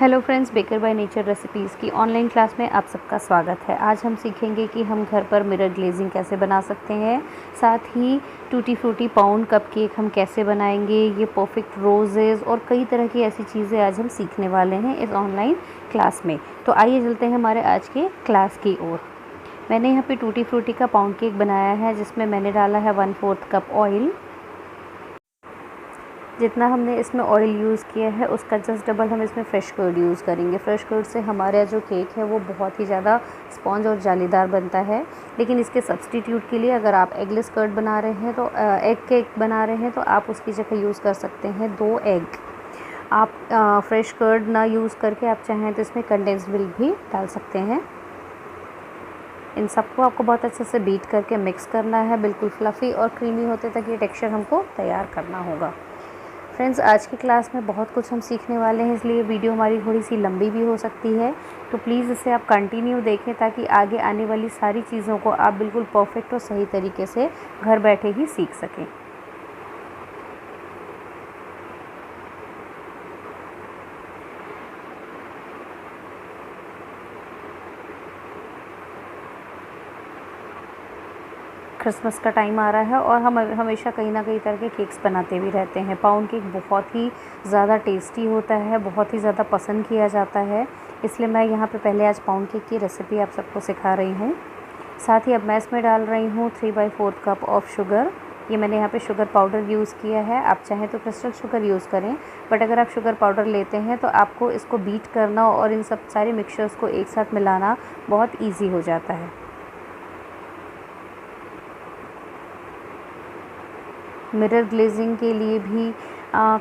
Hello friends, baker by nature recipes की online class में आप सबका स्वागत है। आज हम सीखेंगे कि हम घर पर मिरर ग्लेजिंग कैसे बना सकते हैं। साथ ही tutti frutti pound cup cake हम कैसे बनाएंगे, ये परफेक्ट रोजेज़ और कई तरह की ऐसी चीज़ें आज हम सीखने वाले हैं इस ऑनलाइन क्लास में। तो आइए चलते हैं हमारे आज के क्लास की ओर। मैंने यहाँ पे टूटी फ्रूटी का पाउंड केक बनाया है, जिसमें मैंने डाला है 1/4 कप ऑयल। जितना हमने इसमें ऑयल यूज़ किया है उसका जस्ट डबल हम इसमें फ्रेश कर्ड यूज़ करेंगे। फ्रेश कर्ड से हमारा जो केक है वो बहुत ही ज़्यादा स्पॉन्ज और जालीदार बनता है। लेकिन इसके सब्स्टिट्यूट के लिए अगर आप एगलेस कर्ड बना रहे हैं तो एग केक बना रहे हैं तो आप उसकी जगह यूज़ कर सकते हैं 2 एग। आप फ्रेश कर्ड ना यूज़ करके आप चाहें तो इसमें कंडेंस्ड मिल्क भी डाल सकते हैं। इन सबको आपको बहुत अच्छे से बीट करके मिक्स करना है, बिल्कुल फ्लफ़ी और क्रीमी होते तक ये टेक्सचर हमको तैयार करना होगा। फ्रेंड्स, आज की क्लास में बहुत कुछ हम सीखने वाले हैं, इसलिए वीडियो हमारी थोड़ी सी लंबी भी हो सकती है। तो प्लीज़ इसे आप कंटिन्यू देखें ताकि आगे आने वाली सारी चीज़ों को आप बिल्कुल परफेक्ट और सही तरीके से घर बैठे ही सीख सकें। क्रिसमस का टाइम आ रहा है और हम हमेशा कहीं ना कहीं तरह के केक्स बनाते भी रहते हैं। पाउंड केक बहुत ही ज़्यादा टेस्टी होता है, बहुत ही ज़्यादा पसंद किया जाता है, इसलिए मैं यहाँ पे पहले आज पाउंड केक की रेसिपी आप सबको सिखा रही हूँ। साथ ही अब मैं इसमें डाल रही हूँ 3/4 कप ऑफ शुगर। ये मैंने यहाँ पे शुगर पाउडर यूज़ किया है, आप चाहें तो क्रिस्टल शुगर यूज़ करें, बट अगर आप शुगर पाउडर लेते हैं तो आपको इसको बीट करना और इन सब सारे मिक्सचर्स को एक साथ मिलाना बहुत ईजी हो जाता है। मिरर ग्लेजिंग के लिए भी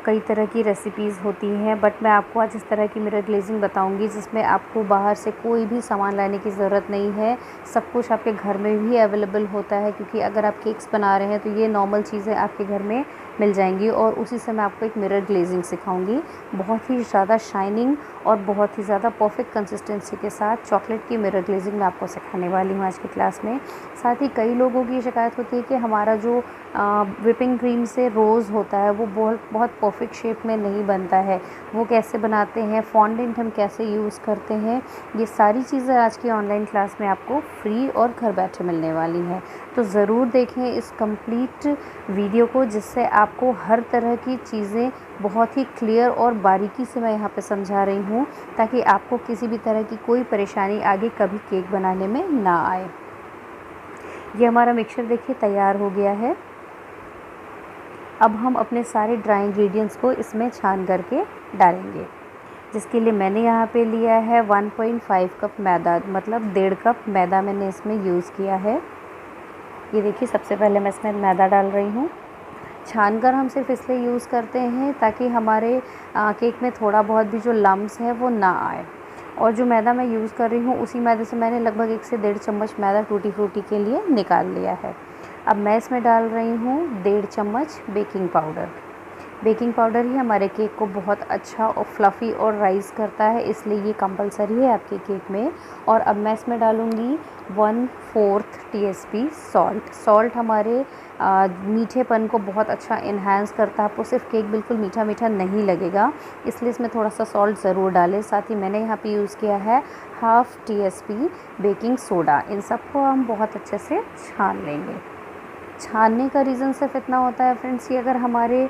कई तरह की रेसिपीज़ होती हैं, बट मैं आपको आज इस तरह की मिरर ग्लेजिंग बताऊंगी जिसमें आपको बाहर से कोई भी सामान लाने की ज़रूरत नहीं है। सब कुछ आपके घर में भी अवेलेबल होता है, क्योंकि अगर आप केक्स बना रहे हैं तो ये नॉर्मल चीज़ें आपके घर में मिल जाएंगी। और उसी से मैं आपको एक मिरर ग्लेजिंग सिखाऊंगी, बहुत ही ज़्यादा शाइनिंग और बहुत ही ज़्यादा परफेक्ट कंसिस्टेंसी के साथ चॉकलेट की मिरर ग्लेजिंग मैं आपको सिखाने वाली हूँ आज की क्लास में। साथ ही कई लोगों की शिकायत होती है कि हमारा जो व्हिपिंग क्रीम से रोज़ होता है वो बहुत परफेक्ट शेप में नहीं बनता है। वो कैसे बनाते हैं, फॉन्डेंट हम कैसे यूज़ करते हैं, ये सारी चीज़ें आज की ऑनलाइन क्लास में आपको फ्री और घर बैठे मिलने वाली हैं। तो ज़रूर देखें इस कंप्लीट वीडियो को, जिससे आपको हर तरह की चीज़ें बहुत ही क्लियर और बारीकी से मैं यहाँ पे समझा रही हूँ, ताकि आपको किसी भी तरह की कोई परेशानी आगे कभी केक बनाने में ना आए। ये हमारा मिक्सचर देखिए तैयार हो गया है। अब हम अपने सारे ड्राई इंग्रेडिएंट्स को इसमें छान करके डालेंगे, जिसके लिए मैंने यहाँ पे लिया है 1.5 कप मैदा, मतलब 1.5 कप मैदा मैंने इसमें यूज़ किया है। ये देखिए, सबसे पहले मैं इसमें मैदा डाल रही हूँ। छानकर हम सिर्फ इसलिए यूज़ करते हैं ताकि हमारे केक में थोड़ा बहुत भी जो लम्स है वो ना आए। और जो मैदा मैं यूज़ कर रही हूँ उसी मैदे से मैंने लगभग 1 से 1.5 चम्मच मैदा टूटी फ्रूटी के लिए निकाल लिया है। अब मैं इसमें डाल रही हूँ 1.5 चम्मच बेकिंग पाउडर। बेकिंग पाउडर ही हमारे केक को बहुत अच्छा और फ्लफ़ी और राइज़ करता है, इसलिए ये कंपलसरी है आपके केक में। और अब मैं इसमें डालूँगी 1/4 टीस्पून सॉल्ट। सॉल्ट हमारे मीठेपन को बहुत अच्छा इन्हांस करता है। आपको सिर्फ केक बिल्कुल मीठा मीठा नहीं लगेगा, इसलिए इसमें थोड़ा सा सॉल्ट ज़रूर डालें। साथ ही मैंने यहाँ पे यूज़ किया है 1/2 टीस्पून बेकिंग सोडा। इन सबको हम बहुत अच्छे से छान लेंगे। छानने का रीज़न सिर्फ इतना होता है फ्रेंड्स कि अगर हमारे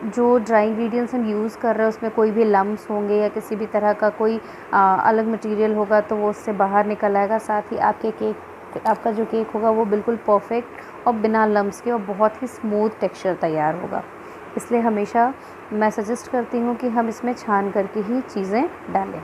जो ड्राई इंग्रेडिएंट्स हम यूज़ कर रहे हैं उसमें कोई भी लम्स होंगे या किसी भी तरह का कोई अलग मटेरियल होगा तो वो उससे बाहर निकल आएगा। साथ ही आपका जो केक होगा वो बिल्कुल परफेक्ट और बिना लम्स के और बहुत ही स्मूथ टेक्सचर तैयार होगा। इसलिए हमेशा मैं सजेस्ट करती हूँ कि हम इसमें छान करके ही चीज़ें डालें।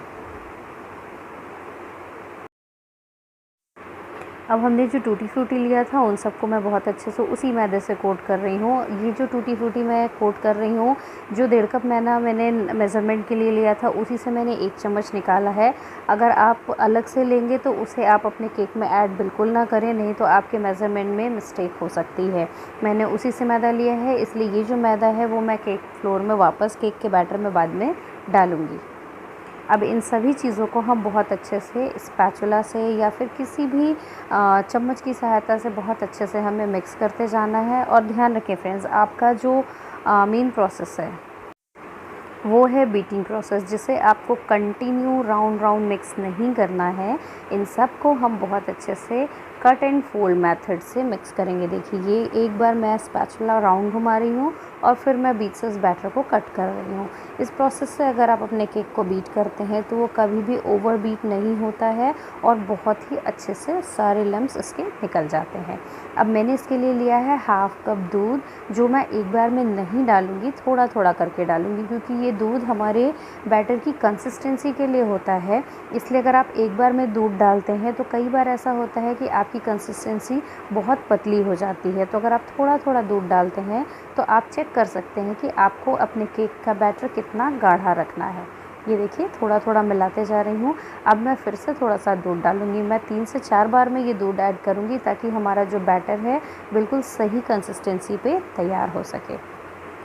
अब हमने जो टूटी फ्रूटी लिया था उन सबको मैं बहुत अच्छे से उसी मैदे से कोट कर रही हूँ। ये जो टूटी फ्रूटी मैं कोट कर रही हूँ, जो 1.5 कप मैंने मेज़रमेंट के लिए लिया था उसी से मैंने 1 चम्मच निकाला है। अगर आप अलग से लेंगे तो उसे आप अपने केक में ऐड बिल्कुल ना करें, नहीं तो आपके मेज़रमेंट में मिस्टेक हो सकती है। मैंने उसी से मैदा लिया है, इसलिए ये जो मैदा है वो मैं केक फ्लोर में वापस केक के बैटर में बाद में डालूँगी। अब इन सभी चीज़ों को हम बहुत अच्छे से स्पैचुला से या फिर किसी भी चम्मच की सहायता से बहुत अच्छे से हमें मिक्स करते जाना है। और ध्यान रखें फ्रेंड्स, आपका जो मेन प्रोसेस है वो है बीटिंग प्रोसेस, जिसे आपको कंटिन्यू राउंड राउंड मिक्स नहीं करना है। इन सब को हम बहुत अच्छे से कट एंड फोल्ड मेथड से मिक्स करेंगे। देखिए, ये एक बार मैं स्पैचुला राउंड घुमा रही हूँ और फिर मैं बीच से उस बैटर को कट कर रही हूँ। इस प्रोसेस से अगर आप अपने केक को बीट करते हैं तो वो कभी भी ओवर बीट नहीं होता है और बहुत ही अच्छे से सारे लम्स इसके निकल जाते हैं। अब मैंने इसके लिए लिया है हाफ़ कप दूध, जो मैं एक बार में नहीं डालूँगी, थोड़ा थोड़ा करके डालूँगी, क्योंकि ये दूध हमारे बैटर की कंसिस्टेंसी के लिए होता है। इसलिए अगर आप एक बार में दूध डालते हैं तो कई बार ऐसा होता है कि आपकी कंसिस्टेंसी बहुत पतली हो जाती है। तो अगर आप थोड़ा थोड़ा दूध डालते हैं तो आप चेक कर सकते हैं कि आपको अपने केक का बैटर कितना गाढ़ा रखना है। ये देखिए, थोड़ा थोड़ा मिलाते जा रही हूँ। अब मैं फिर से थोड़ा सा दूध डालूँगी। मैं 3 से 4 बार में ये दूध ऐड करूँगी ताकि हमारा जो बैटर है बिल्कुल सही कंसिस्टेंसी पे तैयार हो सके।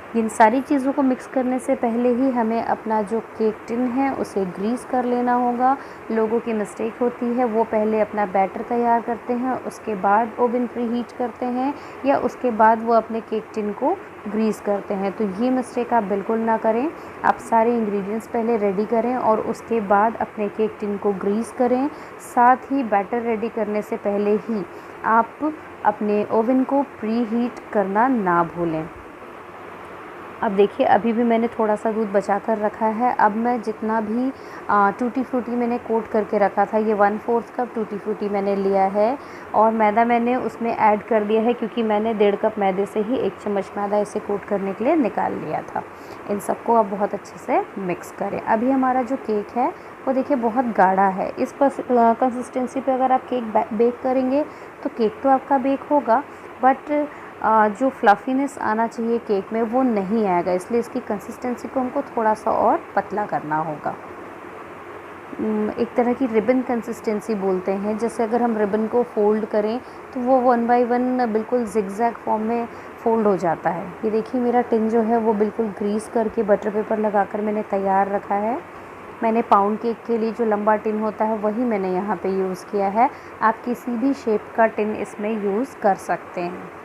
इन सारी चीज़ों को मिक्स करने से पहले ही हमें अपना जो केक टिन है उसे ग्रीस कर लेना होगा। लोगों की मिस्टेक होती है, वो पहले अपना बैटर तैयार करते हैं, उसके बाद ओवन प्री हीट करते हैं या उसके बाद वो अपने केक टिन को ग्रीस करते हैं। तो ये मिस्टेक आप बिल्कुल ना करें। आप सारे इंग्रेडिएंट्स पहले रेडी करें और उसके बाद अपने केक टिन को ग्रीस करें। साथ ही बैटर रेडी करने से पहले ही आप अपने ओवन को प्री हीट करना ना भूलें। अब देखिए, अभी भी मैंने थोड़ा सा दूध बचा कर रखा है। अब मैं जितना भी टूटी फ्रूटी मैंने कोट करके रखा था, ये 1/4 कप टूटी फ्रूटी मैंने लिया है और मैदा मैंने उसमें ऐड कर दिया है, क्योंकि मैंने 1.5 कप मैदे से ही 1 चम्मच मैदा इसे कोट करने के लिए निकाल लिया था। इन सबको अब बहुत अच्छे से मिक्स करें। अभी हमारा जो केक है वो देखिए बहुत गाढ़ा है। इस कंसिस्टेंसी पे अगर आप केक बेक करेंगे तो केक तो आपका बेक होगा, बट जो फ्लफ़ीनेस आना चाहिए केक में वो नहीं आएगा। इसलिए इसकी कंसिस्टेंसी को हमको थोड़ा सा और पतला करना होगा। एक तरह की रिबन कंसिस्टेंसी बोलते हैं। जैसे अगर हम रिबन को फ़ोल्ड करें तो वो 1 बाय 1 बिल्कुल ज़िगज़ैग फॉर्म में फ़ोल्ड हो जाता है। ये देखिए, मेरा टिन जो है वो बिल्कुल ग्रीस करके बटर पेपर लगाकर मैंने तैयार रखा है। मैंने पाउंड केक के लिए जो लंबा टिन होता है वही मैंने यहाँ पे यूज़ किया है। आप किसी भी शेप का टिन इसमें यूज़ कर सकते हैं।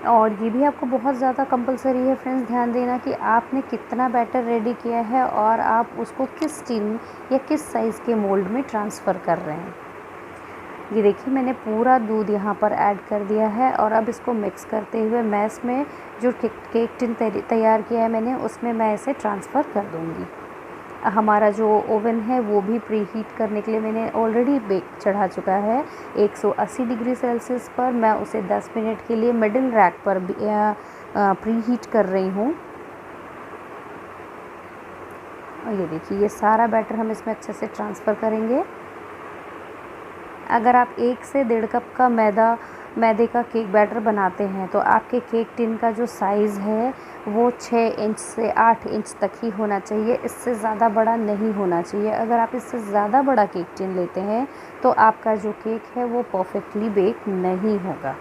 और ये भी आपको बहुत ज़्यादा कंपलसरी है फ्रेंड्स, ध्यान देना कि आपने कितना बैटर रेडी किया है और आप उसको किस टिन या किस साइज़ के मोल्ड में ट्रांसफ़र कर रहे हैं। ये देखिए, मैंने पूरा दूध यहाँ पर ऐड कर दिया है और अब इसको मिक्स करते हुए मैं इसमें जो केक टिन तैयार किया है मैंने, उसमें मैं इसे ट्रांसफ़र कर दूँगी। हमारा जो ओवन है वो भी प्री हीट करने के लिए मैंने ऑलरेडी बेक चढ़ा चुका है 180 डिग्री सेल्सियस पर। मैं उसे 10 मिनट के लिए मिडिल रैक पर प्री हीट कर रही हूँ। और ये देखिए, ये सारा बैटर हम इसमें अच्छे से ट्रांसफ़र करेंगे। अगर आप 1 से 1.5 कप का मैदे का केक बैटर बनाते हैं तो आपके केक टिन का जो साइज़ है वो 6 इंच से 8 इंच तक ही होना चाहिए। इससे ज़्यादा बड़ा नहीं होना चाहिए। अगर आप इससे ज़्यादा बड़ा केक टिन लेते हैं तो आपका जो केक है वो परफेक्टली बेक नहीं होगा।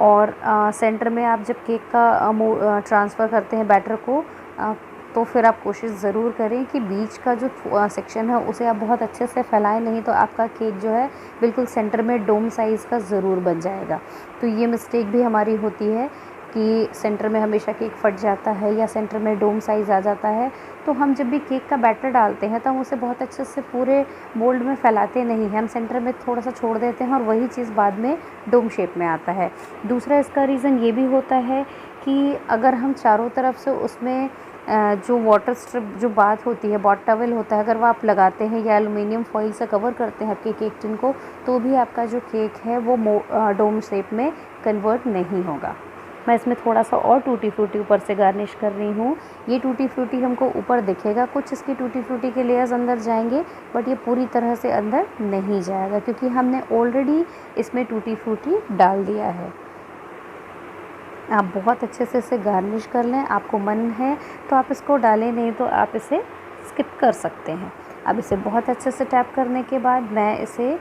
और सेंटर में आप जब केक का ट्रांसफ़र करते हैं बैटर को, तो फिर आप कोशिश ज़रूर करें कि बीच का जो सेक्शन है उसे आप बहुत अच्छे से फैलाएं, नहीं तो आपका केक जो है बिल्कुल सेंटर में डोम साइज़ का ज़रूर बन जाएगा। तो ये मिस्टेक भी हमारी होती है कि सेंटर में हमेशा केक फट जाता है या सेंटर में डोम साइज़ आ जाता है। तो हम जब भी केक का बैटर डालते हैं तो हम उसे बहुत अच्छे से पूरे मोल्ड में फैलाते नहीं हैं, हम सेंटर में थोड़ा सा छोड़ देते हैं और वही चीज़ बाद में डोम शेप में आता है। दूसरा इसका रीज़न ये भी होता है कि अगर हम चारों तरफ से उसमें जो वाटर स्ट्रिप जो बात होती है, बॉट टॉवल होता है, अगर वो आप लगाते हैं या एलुमिनियम फॉइल से कवर करते हैं आपके केक टिन को, तो भी आपका जो केक है वो डोम शेप में कन्वर्ट नहीं होगा। मैं इसमें थोड़ा सा और टूटी फ्रूटी ऊपर से गार्निश कर रही हूँ। ये टूटी फ्रूटी हमको ऊपर दिखेगा, कुछ इसकी टूटी फ्रूटी के लेयर्स अंदर जाएंगे, बट ये पूरी तरह से अंदर नहीं जाएगा क्योंकि हमने ऑलरेडी इसमें टूटी फ्रूटी डाल दिया है। आप बहुत अच्छे से इसे गार्निश कर लें। आपको मन है तो आप इसको डालें, नहीं तो आप इसे स्किप कर सकते हैं। अब इसे बहुत अच्छे से टैप करने के बाद मैं इसे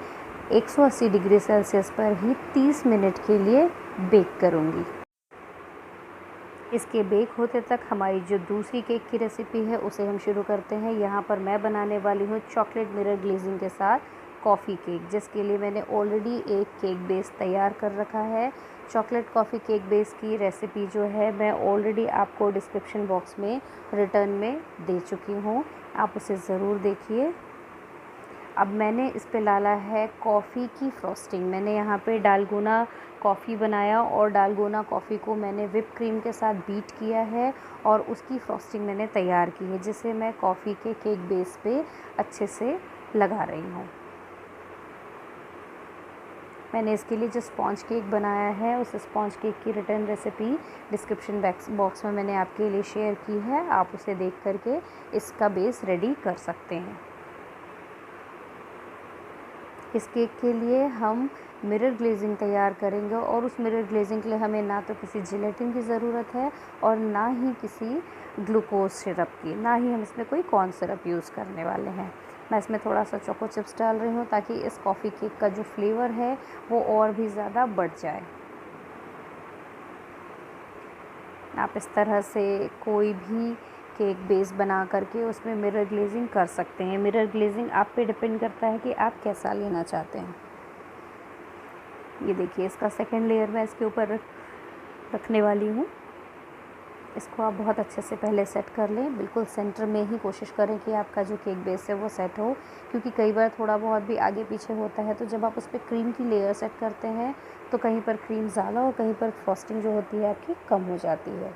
180 डिग्री सेल्सियस पर ही 30 मिनट के लिए बेक करूँगी। इसके बेक होते तक हमारी जो दूसरी केक की रेसिपी है उसे हम शुरू करते हैं। यहाँ पर मैं बनाने वाली हूँ चॉकलेट मिरर ग्लेजिंग के साथ कॉफ़ी केक, जिसके लिए मैंने ऑलरेडी एक केक बेस तैयार कर रखा है। चॉकलेट कॉफ़ी केक बेस की रेसिपी जो है मैं ऑलरेडी आपको डिस्क्रिप्शन बॉक्स में रिटर्न में दे चुकी हूँ, आप उसे ज़रूर देखिए। अब मैंने इस पे डाला है कॉफ़ी की फ्रॉस्टिंग। मैंने यहाँ पे डालगोना कॉफ़ी बनाया और डालगोना कॉफ़ी को मैंने व्हिप क्रीम के साथ बीट किया है और उसकी फ्रॉस्टिंग मैंने तैयार की है, जिसे मैं कॉफ़ी के केक बेस पे अच्छे से लगा रही हूँ। मैंने इसके लिए जो स्पॉन्ज केक बनाया है उस स्पॉन्ज केक की रिटर्न रेसिपी डिस्क्रिप्शन बॉक्स में मैंने आपके लिए शेयर की है, आप उसे देख करके इसका बेस रेडी कर सकते हैं। इस केक के लिए हम मिरर ग्लेजिंग तैयार करेंगे और उस मिरर ग्लेजिंग के लिए हमें ना तो किसी जिलेटिन की ज़रूरत है और ना ही किसी ग्लूकोज सिरप की, ना ही हम इसमें कोई कॉर्न सिरप यूज़ करने वाले हैं। मैं इसमें थोड़ा सा चोको चिप्स डाल रही हूँ ताकि इस कॉफ़ी केक का जो फ्लेवर है वो और भी ज़्यादा बढ़ जाए। आप इस तरह से कोई भी केक बेस बना करके उसमें मिरर ग्लेजिंग कर सकते हैं। मिरर ग्लेजिंग आप पे डिपेंड करता है कि आप कैसा लेना चाहते हैं। ये देखिए, इसका सेकंड लेयर मैं इसके ऊपर रखने वाली हूँ। इसको आप बहुत अच्छे से पहले सेट कर लें, बिल्कुल सेंटर में ही कोशिश करें कि आपका जो केक बेस है वो सेट हो, क्योंकि कई बार थोड़ा बहुत भी आगे पीछे होता है। तो जब आप उस पर क्रीम की लेयर सेट करते हैं तो कहीं पर क्रीम ज़्यादा और कहीं पर फ्रॉस्टिंग जो होती है आपकी कम हो जाती है।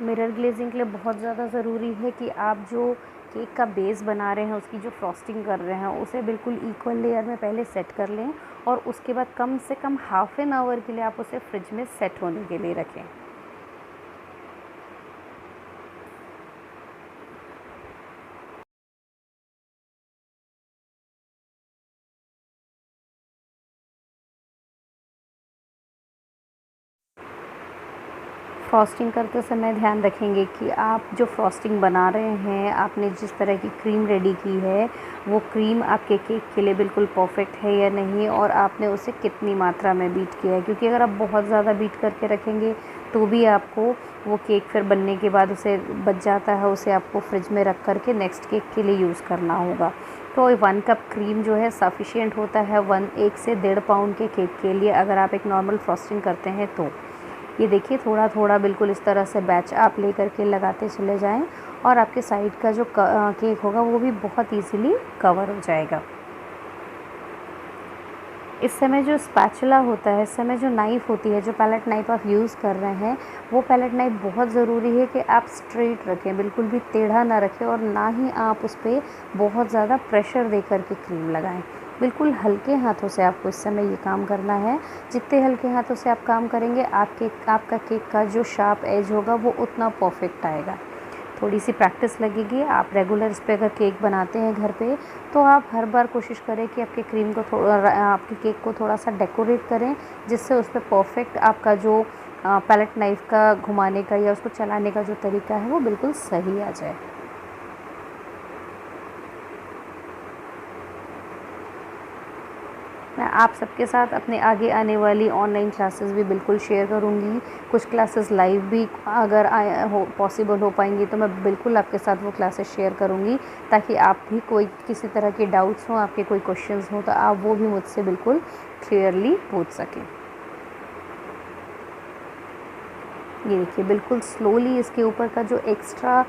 मिरर ग्लेजिंग के लिए बहुत ज़्यादा ज़रूरी है कि आप जो केक का बेस बना रहे हैं, उसकी जो फ्रॉस्टिंग कर रहे हैं, उसे बिल्कुल इक्वल लेयर में पहले सेट कर लें और उसके बाद कम से कम हाफ़ एन आवर के लिए आप उसे फ्रिज में सेट होने के लिए रखें। फ्रॉस्टिंग करते समय ध्यान रखेंगे कि आप जो फ्रॉस्टिंग बना रहे हैं, आपने जिस तरह की क्रीम रेडी की है, वो क्रीम आपके केक के लिए बिल्कुल परफेक्ट है या नहीं, और आपने उसे कितनी मात्रा में बीट किया है। क्योंकि अगर आप बहुत ज़्यादा बीट करके रखेंगे तो भी आपको वो केक फिर बनने के बाद उसे बच जाता है, उसे आपको फ्रिज में रख करके नेक्स्ट केक के लिए यूज़ करना होगा। तो 1 कप क्रीम जो है सफिशिएंट होता है 1 से 1.5 पाउंड के केक के लिए, अगर आप एक नॉर्मल फ्रॉस्टिंग करते हैं तो। ये देखिए, थोड़ा थोड़ा बिल्कुल इस तरह से बैच आप ले करके लगाते चले जाएं और आपके साइड का जो केक होगा वो भी बहुत इजीली कवर हो जाएगा। इस समय जो स्पैचुला होता है, इस समय जो नाइफ़ होती है, जो पैलेट नाइफ़ आप यूज़ कर रहे हैं, वो पैलेट नाइफ़ बहुत ज़रूरी है कि आप स्ट्रेट रखें, बिल्कुल भी टेढ़ा ना रखें और ना ही आप उस पर बहुत ज़्यादा प्रेशर दे करके क्रीम लगाएं। बिल्कुल हल्के हाथों से आपको इस समय ये काम करना है। जितने हल्के हाथों से आप काम करेंगे, आपका केक का जो शार्प एज होगा वो उतना परफेक्ट आएगा। थोड़ी सी प्रैक्टिस लगेगी। आप रेगुलर इस पे अगर केक बनाते हैं घर पे, तो आप हर बार कोशिश करें कि आपके क्रीम को आपके केक को थोड़ा सा डेकोरेट करें, जिससे उस पर परफेक्ट आपका जो पैलेट नाइफ़ का घुमाने का या उसको चलाने का जो तरीका है वो बिल्कुल सही आ जाए। मैं आप सबके साथ अपने आगे आने वाली ऑनलाइन क्लासेस भी बिल्कुल शेयर करूँगी। कुछ क्लासेस लाइव भी अगर पॉसिबल हो पाएंगी तो मैं बिल्कुल आपके साथ वो क्लासेस शेयर करूँगी, ताकि आप भी कोई किसी तरह के डाउट्स हों, आपके कोई क्वेश्चंस हों तो आप वो भी मुझसे बिल्कुल क्लियरली पूछ सकें। ये देखिए, बिल्कुल स्लोली इसके ऊपर का जो एक्स्ट्रा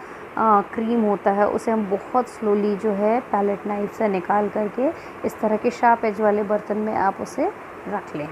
क्रीम होता है उसे हम बहुत स्लोली जो है पैलेट नाइफ से निकाल करके इस तरह के शार्प एज वाले बर्तन में आप उसे रख लें।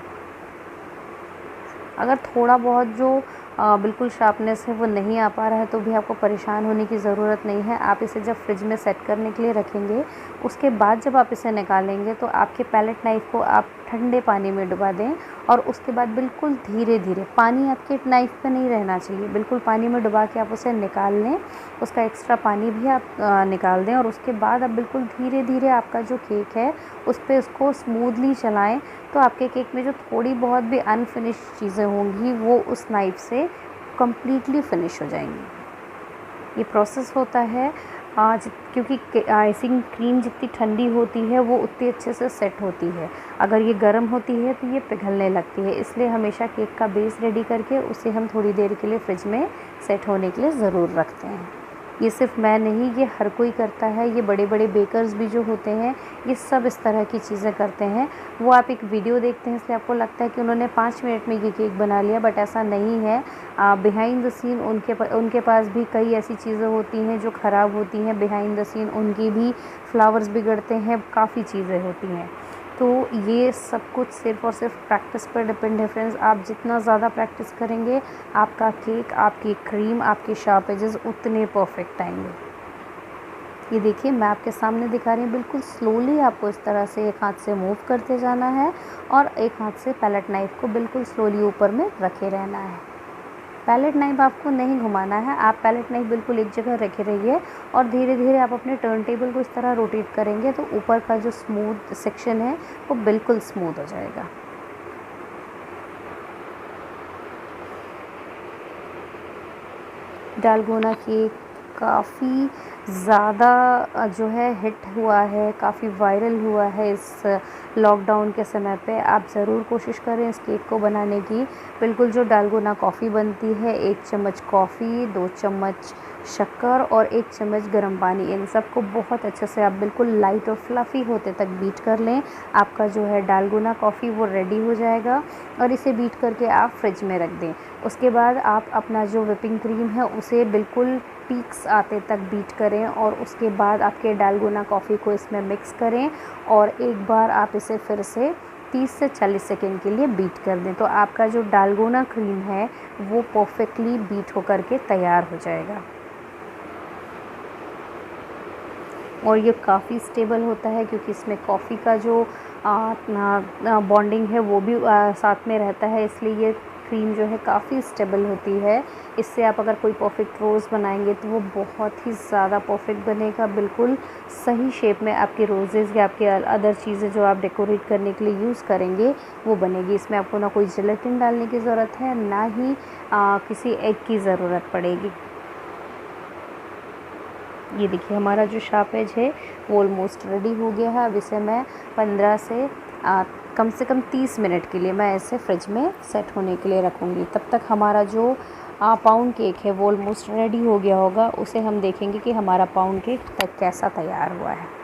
अगर थोड़ा बहुत जो बिल्कुल शार्पनेस है वो नहीं आ पा रहा है तो भी आपको परेशान होने की ज़रूरत नहीं है। आप इसे जब फ्रिज में सेट करने के लिए रखेंगे, उसके बाद जब आप इसे निकालेंगे तो आपके पैलेट नाइफ़ को आप ठंडे पानी में डुबा दें और उसके बाद बिल्कुल धीरे धीरे, पानी आपके नाइफ़ पे नहीं रहना चाहिए, बिल्कुल पानी में डुबा के आप उसे निकाल लें, उसका एक्स्ट्रा पानी भी आप निकाल दें और उसके बाद आप बिल्कुल धीरे धीरे आपका जो केक है उस पर उसको स्मूथली चलाएँ। तो आपके केक में जो थोड़ी बहुत भी अनफिनिश चीज़ें होंगी वो उस नाइफ़ से कम्प्लीटली फिनिश हो जाएंगी। ये प्रोसेस होता है क्योंकि आइसिंग क्रीम जितनी ठंडी होती है वो उतनी अच्छे से सेट होती है। अगर ये गर्म होती है तो ये पिघलने लगती है, इसलिए हमेशा केक का बेस रेडी करके उसे हम थोड़ी देर के लिए फ्रिज में सेट होने के लिए ज़रूर रखते हैं। ये सिर्फ मैं नहीं, ये हर कोई करता है। ये बड़े बड़े बेकर्स भी जो होते हैं ये सब इस तरह की चीज़ें करते हैं। वो आप एक वीडियो देखते हैं इसलिए आपको लगता है कि उन्होंने 5 मिनट में ये केक बना लिया, बट ऐसा नहीं है। बिहाइंड द सीन उनके पास भी कई ऐसी चीज़ें होती हैं जो ख़राब होती हैं। बिहाइंड द सीन उनकी भी फ्लावर्स बिगड़ते हैं, काफ़ी चीज़ें होती हैं। तो ये सब कुछ सिर्फ़ और सिर्फ प्रैक्टिस पर डिपेंड है फ्रेंड्स। आप जितना ज़्यादा प्रैक्टिस करेंगे आपका केक, आपकी क्रीम, आपके शार्प एजेस उतने परफेक्ट आएंगे। ये देखिए मैं आपके सामने दिखा रही हूँ, बिल्कुल स्लोली आपको इस तरह से एक हाथ से मूव करते जाना है और एक हाथ से पैलेट नाइफ़ को बिल्कुल स्लोली ऊपर में रखे रहना है। पैलेट नाइफ आपको नहीं घुमाना है, आप पैलेट नाइफ बिल्कुल एक जगह रखे रहिए और धीरे धीरे आप अपने टर्न टेबल को इस तरह रोटेट करेंगे तो ऊपर का जो स्मूथ सेक्शन है वो बिल्कुल स्मूथ हो जाएगा। डालगोना केक काफ़ी ज़्यादा जो है हिट हुआ है, काफ़ी वायरल हुआ है इस लॉकडाउन के समय पे। आप ज़रूर कोशिश करें इस केक को बनाने की। बिल्कुल जो डालगोना कॉफ़ी बनती है, 1 चम्मच कॉफ़ी, 2 चम्मच शक्कर और 1 चम्मच गर्म पानी, इन सबको बहुत अच्छे से आप बिल्कुल लाइट और फ्लफ़ी होते तक बीट कर लें। आपका जो है डालगोना कॉफ़ी वो रेडी हो जाएगा और इसे बीट करके आप फ्रिज में रख दें। उसके बाद आप अपना जो व्हिपिंग क्रीम है उसे बिल्कुल पीक्स आते तक बीट करें और उसके बाद आपके डालगोना कॉफ़ी को इसमें मिक्स करें और एक बार आप इसे फिर से 30 से 40 सेकेंड के लिए बीट कर दें। तो आपका जो डालगोना क्रीम है वो परफेक्टली बीट होकर के तैयार हो जाएगा। और ये काफ़ी स्टेबल होता है क्योंकि इसमें कॉफ़ी का जो बॉन्डिंग है वो भी साथ में रहता है, इसलिए ये क्रीम जो है काफ़ी स्टेबल होती है। इससे आप अगर कोई परफेक्ट रोज़ बनाएंगे तो वो बहुत ही ज़्यादा परफेक्ट बनेगा, बिल्कुल सही शेप में आपके रोज़ेज़ या आपके अदर चीज़ें जो आप डेकोरेट करने के लिए यूज़ करेंगे वो बनेगी। इसमें आपको ना कोई जेलेटिन डालने की ज़रूरत है, ना ही किसी एग की ज़रूरत पड़ेगी। ये देखिए हमारा जो शार्प एज है वो ऑलमोस्ट रेडी हो गया है। अब इसे मैं 15 से कम से कम 30 मिनट के लिए मैं इसे फ्रिज में सेट होने के लिए रखूँगी। तब तक हमारा जो पाउंड केक है वो ऑलमोस्ट रेडी हो गया होगा। उसे हम देखेंगे कि हमारा पाउंड केक कैसा तैयार हुआ है।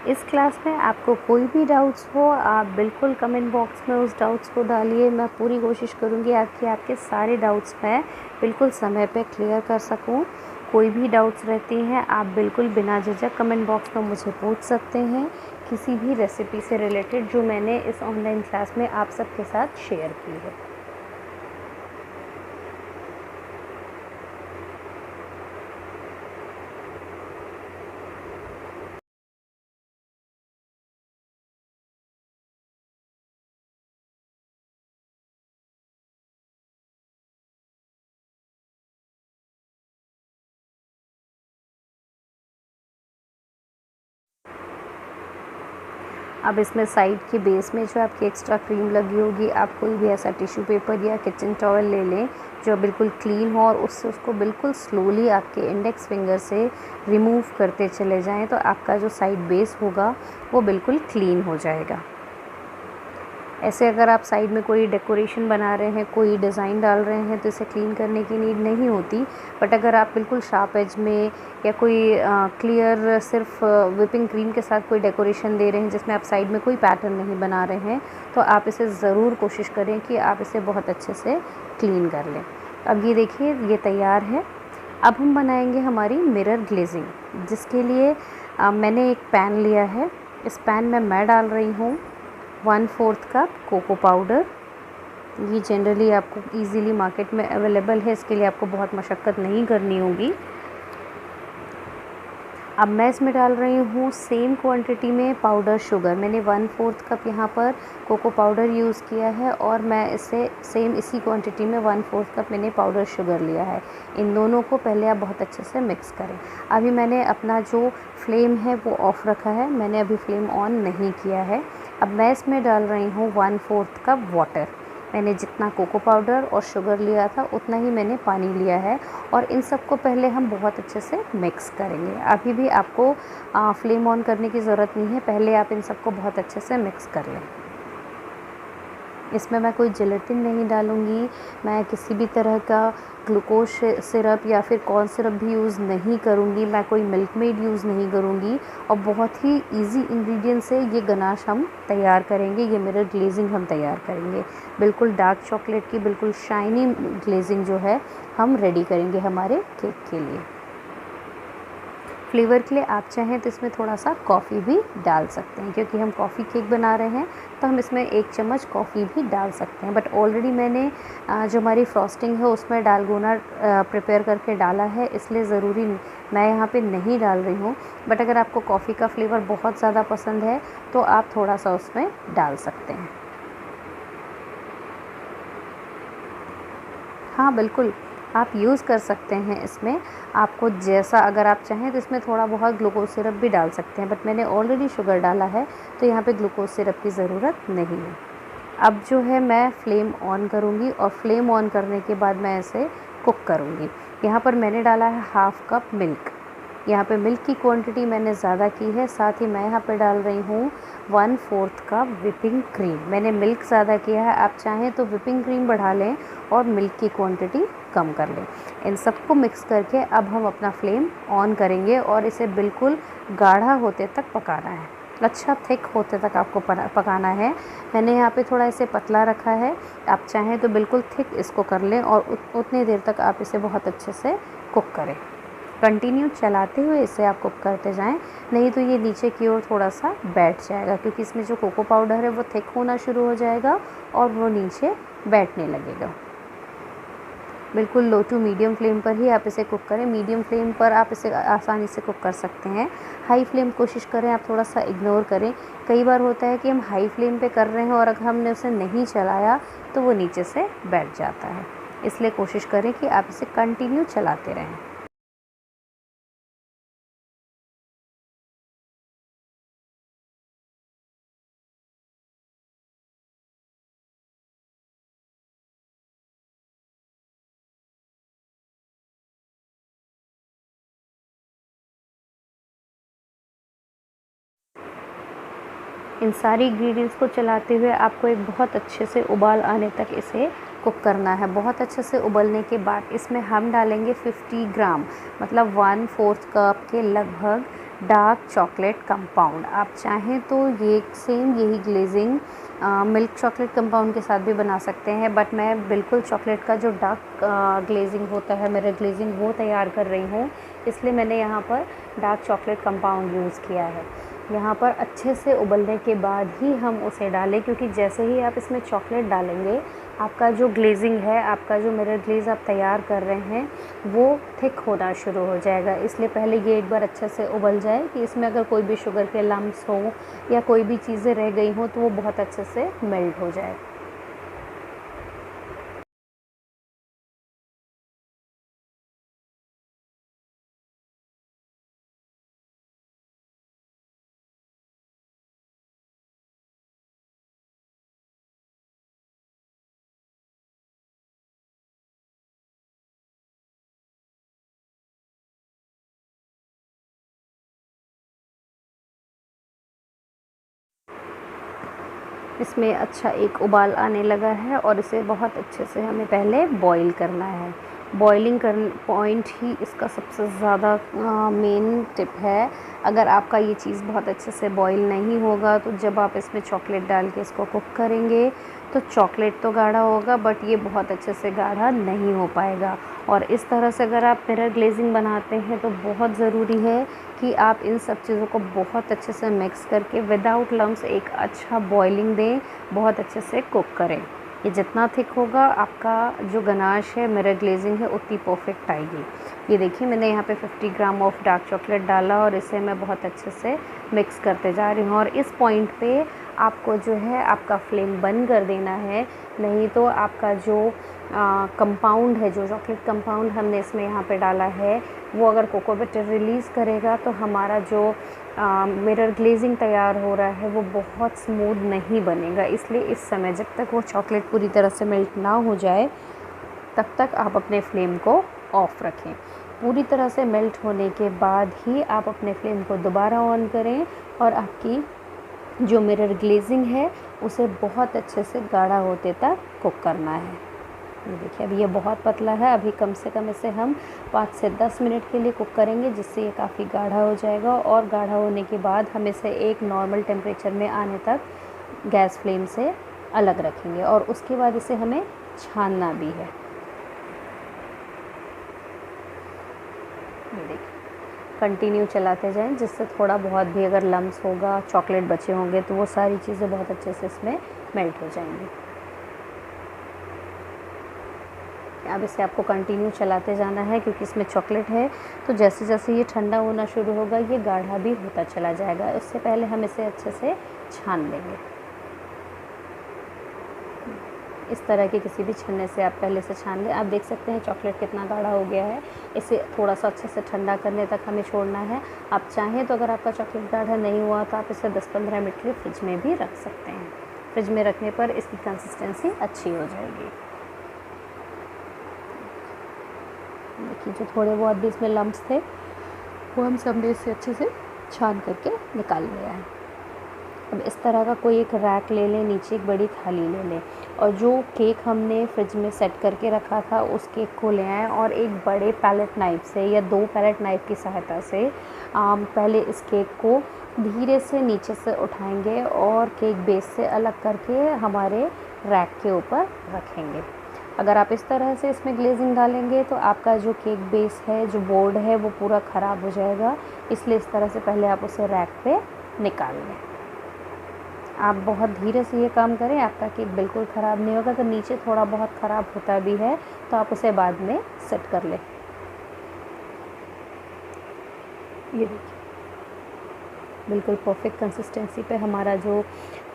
इस क्लास में आपको कोई भी डाउट्स हो आप बिल्कुल कमेंट बॉक्स में उस डाउट्स को डालिए। मैं पूरी कोशिश करूँगी आपके सारे डाउट्स मैं बिल्कुल समय पे क्लियर कर सकूँ। कोई भी डाउट्स रहती हैं आप बिल्कुल बिना झिझक कमेंट बॉक्स में मुझे पूछ सकते हैं, किसी भी रेसिपी से रिलेटेड जो मैंने इस ऑनलाइन क्लास में आप सबके साथ शेयर की है। अब इसमें साइड के बेस में जो आपकी एक्स्ट्रा क्रीम लगी होगी, आप कोई भी ऐसा टिश्यू पेपर या किचन टॉवल ले लें जो बिल्कुल क्लीन हो और उससे उसको बिल्कुल स्लोली आपके इंडेक्स फिंगर से रिमूव करते चले जाएं, तो आपका जो साइड बेस होगा वो बिल्कुल क्लीन हो जाएगा। ऐसे अगर आप साइड में कोई डेकोरेशन बना रहे हैं, कोई डिज़ाइन डाल रहे हैं तो इसे क्लीन करने की नीड नहीं होती। बट अगर आप बिल्कुल शार्प एज में या कोई क्लियर सिर्फ व्हिपिंग क्रीम के साथ कोई डेकोरेशन दे रहे हैं जिसमें आप साइड में कोई पैटर्न नहीं बना रहे हैं, तो आप इसे ज़रूर कोशिश करें कि आप इसे बहुत अच्छे से क्लीन कर लें। अब ये देखिए ये तैयार है। अब हम बनाएंगे हमारी मिरर ग्लेजिंग, जिसके लिए मैंने एक पैन लिया है। इस पैन में मैं डाल रही हूँ 1/4 कप कोको पाउडर। ये जनरली आपको इजीली मार्केट में अवेलेबल है, इसके लिए आपको बहुत मशक्क़त नहीं करनी होगी। अब मैं इसमें डाल रही हूँ सेम क्वांटिटी में पाउडर शुगर। मैंने 1/4 कप यहाँ पर कोको पाउडर यूज़ किया है और मैं इसे सेम इसी क्वांटिटी में 1/4 कप मैंने पाउडर शुगर लिया है। इन दोनों को पहले आप बहुत अच्छे से मिक्स करें। अभी मैंने अपना जो फ्लेम है वो ऑफ़ रखा है, मैंने अभी फ्लेम ऑन नहीं किया है। अब मैं इसमें डाल रही हूँ 1/4 कप वाटर। मैंने जितना कोको पाउडर और शुगर लिया था उतना ही मैंने पानी लिया है और इन सबको पहले हम बहुत अच्छे से मिक्स करेंगे। अभी भी आपको फ्लेम ऑन करने की ज़रूरत नहीं है, पहले आप इन सबको बहुत अच्छे से मिक्स कर लें। इसमें मैं कोई जेलेटिन नहीं डालूँगी, मैं किसी भी तरह का ग्लूकोज सिरप या फिर कॉर्न सिरप भी यूज़ नहीं करूँगी, मैं कोई मिल्क मेड यूज़ नहीं करूँगी और बहुत ही इजी इंग्रेडिएंट से ये गनाश हम तैयार करेंगे, ये मिरर ग्लेजिंग हम तैयार करेंगे। बिल्कुल डार्क चॉकलेट की बिल्कुल शाइनी ग्लेजिंग जो है हम रेडी करेंगे हमारे केक के लिए। फ्लेवर के लिए आप चाहें तो इसमें थोड़ा सा कॉफ़ी भी डाल सकते हैं, क्योंकि हम कॉफ़ी केक बना रहे हैं तो हम इसमें 1 चम्मच कॉफ़ी भी डाल सकते हैं। बट ऑलरेडी मैंने जो हमारी फ्रॉस्टिंग है उसमें डालगोना प्रिपेयर करके डाला है, इसलिए ज़रूरी मैं यहाँ पे नहीं डाल रही हूँ। बट अगर आपको कॉफ़ी का फ्लेवर बहुत ज़्यादा पसंद है तो आप थोड़ा सा उसमें डाल सकते हैं। हाँ बिल्कुल, आप यूज़ कर सकते हैं इसमें, आपको जैसा अगर आप चाहें तो इसमें थोड़ा बहुत ग्लूकोज़ सिरप भी डाल सकते हैं, बट मैंने ऑलरेडी शुगर डाला है तो यहाँ पे ग्लूकोज़ सिरप की ज़रूरत नहीं है। अब जो है मैं फ्लेम ऑन करूँगी और फ्लेम ऑन करने के बाद मैं इसे कुक करूँगी। यहाँ पर मैंने डाला है हाफ़ कप मिल्क। यहाँ पे मिल्क की क्वांटिटी मैंने ज़्यादा की है, साथ ही मैं यहाँ पे डाल रही हूँ 1/4 कप विपिंग क्रीम। मैंने मिल्क ज़्यादा किया है, आप चाहें तो विपिंग क्रीम बढ़ा लें और मिल्क की क्वांटिटी कम कर लें। इन सबको मिक्स करके अब हम अपना फ्लेम ऑन करेंगे और इसे बिल्कुल गाढ़ा होते तक पकाना है, अच्छा थिक होते तक आपको पकाना है। मैंने यहाँ पे थोड़ा इसे पतला रखा है, आप चाहें तो बिल्कुल थिक इसको कर लें और उतनी देर तक आप इसे बहुत अच्छे से कुक करें। कंटिन्यू चलाते हुए इसे आप कुक करते जाएं, नहीं तो ये नीचे की ओर थोड़ा सा बैठ जाएगा, क्योंकि इसमें जो कोको पाउडर है वो थिक होना शुरू हो जाएगा और वो नीचे बैठने लगेगा। बिल्कुल लो टू मीडियम फ्लेम पर ही आप इसे कुक करें। मीडियम फ्लेम पर आप इसे आसानी से कुक कर सकते हैं। हाई फ्लेम कोशिश करें आप थोड़ा सा इग्नोर करें। कई बार होता है कि हम हाई फ्लेम पे कर रहे हैं और अगर हमने उसे नहीं चलाया तो वो नीचे से बैठ जाता है, इसलिए कोशिश करें कि आप इसे कंटिन्यू चलाते रहें। इन सारी इंग्रेडिएंट्स को चलाते हुए आपको एक बहुत अच्छे से उबाल आने तक इसे कुक करना है। बहुत अच्छे से उबलने के बाद इसमें हम डालेंगे 50 ग्राम मतलब 1/4 कप के लगभग डार्क चॉकलेट कंपाउंड। आप चाहें तो ये सेम यही ग्लेजिंग मिल्क चॉकलेट कंपाउंड के साथ भी बना सकते हैं, बट मैं बिल्कुल चॉकलेट का जो डार्क ग्लेजिंग होता है मेरा ग्लेजिंग वो तैयार कर रही हूँ, इसलिए मैंने यहाँ पर डार्क चॉकलेट कंपाउंड यूज़ किया है। यहाँ पर अच्छे से उबलने के बाद ही हम उसे डालें, क्योंकि जैसे ही आप इसमें चॉकलेट डालेंगे आपका जो ग्लेजिंग है, आपका जो मिरर ग्लेज़ आप तैयार कर रहे हैं वो थिक होना शुरू हो जाएगा। इसलिए पहले ये एक बार अच्छे से उबल जाए कि इसमें अगर कोई भी शुगर के लम्स हो या कोई भी चीज़ें रह गई हों तो वो बहुत अच्छे से मेल्ट हो जाए। इसमें अच्छा एक उबाल आने लगा है और इसे बहुत अच्छे से हमें पहले बॉईल करना है। बॉइलिंग कर पॉइंट ही इसका सबसे ज़्यादा मेन टिप है। अगर आपका ये चीज़ बहुत अच्छे से बॉईल नहीं होगा तो जब आप इसमें चॉकलेट डाल के इसको कुक करेंगे तो चॉकलेट तो गाढ़ा होगा बट ये बहुत अच्छे से गाढ़ा नहीं हो पाएगा। और इस तरह से अगर आप मिरर ग्लेजिंग बनाते हैं तो बहुत ज़रूरी है कि आप इन सब चीज़ों को बहुत अच्छे से मिक्स करके विदाउट लम्स एक अच्छा बॉइलिंग दें, बहुत अच्छे से कुक करें। ये जितना थिक होगा आपका जो गनाश है मिरर ग्लेजिंग है उतनी परफेक्ट आएगी। ये देखिए मैंने यहाँ पे 50 ग्राम ऑफ डार्क चॉकलेट डाला और इसे मैं बहुत अच्छे से मिक्स करते जा रही हूँ। और इस पॉइंट पे आपको जो है आपका फ्लेम बंद कर देना है, नहीं तो आपका जो कंपाउंड है, जो चॉकलेट कंपाउंड हमने इसमें यहाँ पे डाला है वो अगर कोको बटर रिलीज़ करेगा तो हमारा जो मिरर ग्लेजिंग तैयार हो रहा है वो बहुत स्मूथ नहीं बनेगा। इसलिए इस समय जब तक वो चॉकलेट पूरी तरह से मेल्ट ना हो जाए तब तक आप अपने फ्लेम को ऑफ़ रखें। पूरी तरह से मेल्ट होने के बाद ही आप अपने फ्लेम को दोबारा ऑन करें और आपकी जो मिरर ग्लेजिंग है उसे बहुत अच्छे से गाढ़ा होते तक कुक करना है। ये देखिए अभी ये बहुत पतला है, अभी कम से कम इसे हम 5 से 10 मिनट के लिए कुक करेंगे, जिससे ये काफ़ी गाढ़ा हो जाएगा। और गाढ़ा होने के बाद हम इसे एक नॉर्मल टेम्परेचर में आने तक गैस फ्लेम से अलग रखेंगे और उसके बाद इसे हमें छानना भी है। ये देखिए कंटिन्यू चलाते जाएं, जिससे थोड़ा बहुत भी अगर लम्स होगा, चॉकलेट बचे होंगे, तो वो सारी चीज़ें बहुत अच्छे से इसमें मेल्ट हो जाएंगी। अब इसे आपको कंटिन्यू चलाते जाना है, क्योंकि इसमें चॉकलेट है, तो जैसे जैसे ये ठंडा होना शुरू होगा ये गाढ़ा भी होता चला जाएगा। इससे पहले हम इसे अच्छे से छान लेंगे। इस तरह के किसी भी छन्ने से आप पहले से छान लें। आप देख सकते हैं चॉकलेट कितना गाढ़ा हो गया है। इसे थोड़ा सा अच्छे से ठंडा करने तक हमें छोड़ना है। आप चाहें तो अगर आपका चॉकलेट गाढ़ा नहीं हुआ तो आप इसे 10-15 मिनट के लिए फ्रिज में भी रख सकते हैं। फ्रिज में रखने पर इसकी कंसिस्टेंसी अच्छी हो जाएगी। देखिए जो थोड़े बहुत भी इसमें लम्स थे वो हम सबने इसे अच्छे से छान करके निकाल लिया है। अब इस तरह का कोई एक रैक ले लें, नीचे एक बड़ी थाली ले लें और जो केक हमने फ्रिज में सेट करके रखा था उस केक को ले आएँ और एक बड़े पैलेट नाइफ़ से या 2 पैलेट नाइफ़ की सहायता से पहले इस केक को धीरे से नीचे से उठाएंगे और केक बेस से अलग करके हमारे रैक के ऊपर रखेंगे। अगर आप इस तरह से इसमें ग्लेजिंग डालेंगे तो आपका जो केक बेस है, जो बोर्ड है, वो पूरा ख़राब हो जाएगा। इसलिए इस तरह से पहले आप उसे रैक पे निकाल लें। आप बहुत धीरे से ये काम करें, आपका केक बिल्कुल ख़राब नहीं होगा। अगर नीचे थोड़ा बहुत ख़राब होता भी है तो आप उसे बाद में सेट कर लें। ये देखिए बिल्कुल परफेक्ट कंसिस्टेंसी पे हमारा जो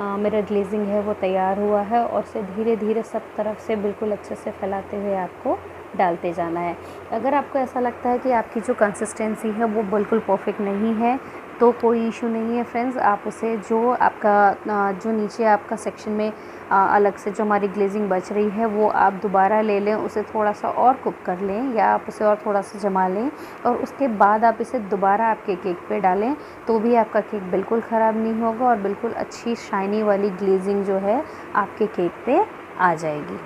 मिरर ग्लेजिंग है वो तैयार हुआ है और इसे धीरे धीरे सब तरफ से बिल्कुल अच्छे से फैलाते हुए आपको डालते जाना है। अगर आपको ऐसा लगता है कि आपकी जो कंसिस्टेंसी है वो बिल्कुल परफेक्ट नहीं है तो कोई इशू नहीं है फ्रेंड्स। आप उसे जो आपका जो नीचे आपका सेक्शन में अलग से जो हमारी ग्लेजिंग बच रही है वो आप दोबारा ले लें, उसे थोड़ा सा और कुक कर लें या आप उसे और थोड़ा सा जमा लें और उसके बाद आप इसे दोबारा आपके केक पे डालें तो भी आपका केक बिल्कुल ख़राब नहीं होगा और बिल्कुल अच्छी शाइनी वाली ग्लेजिंग जो है आपके केक पे आ जाएगी।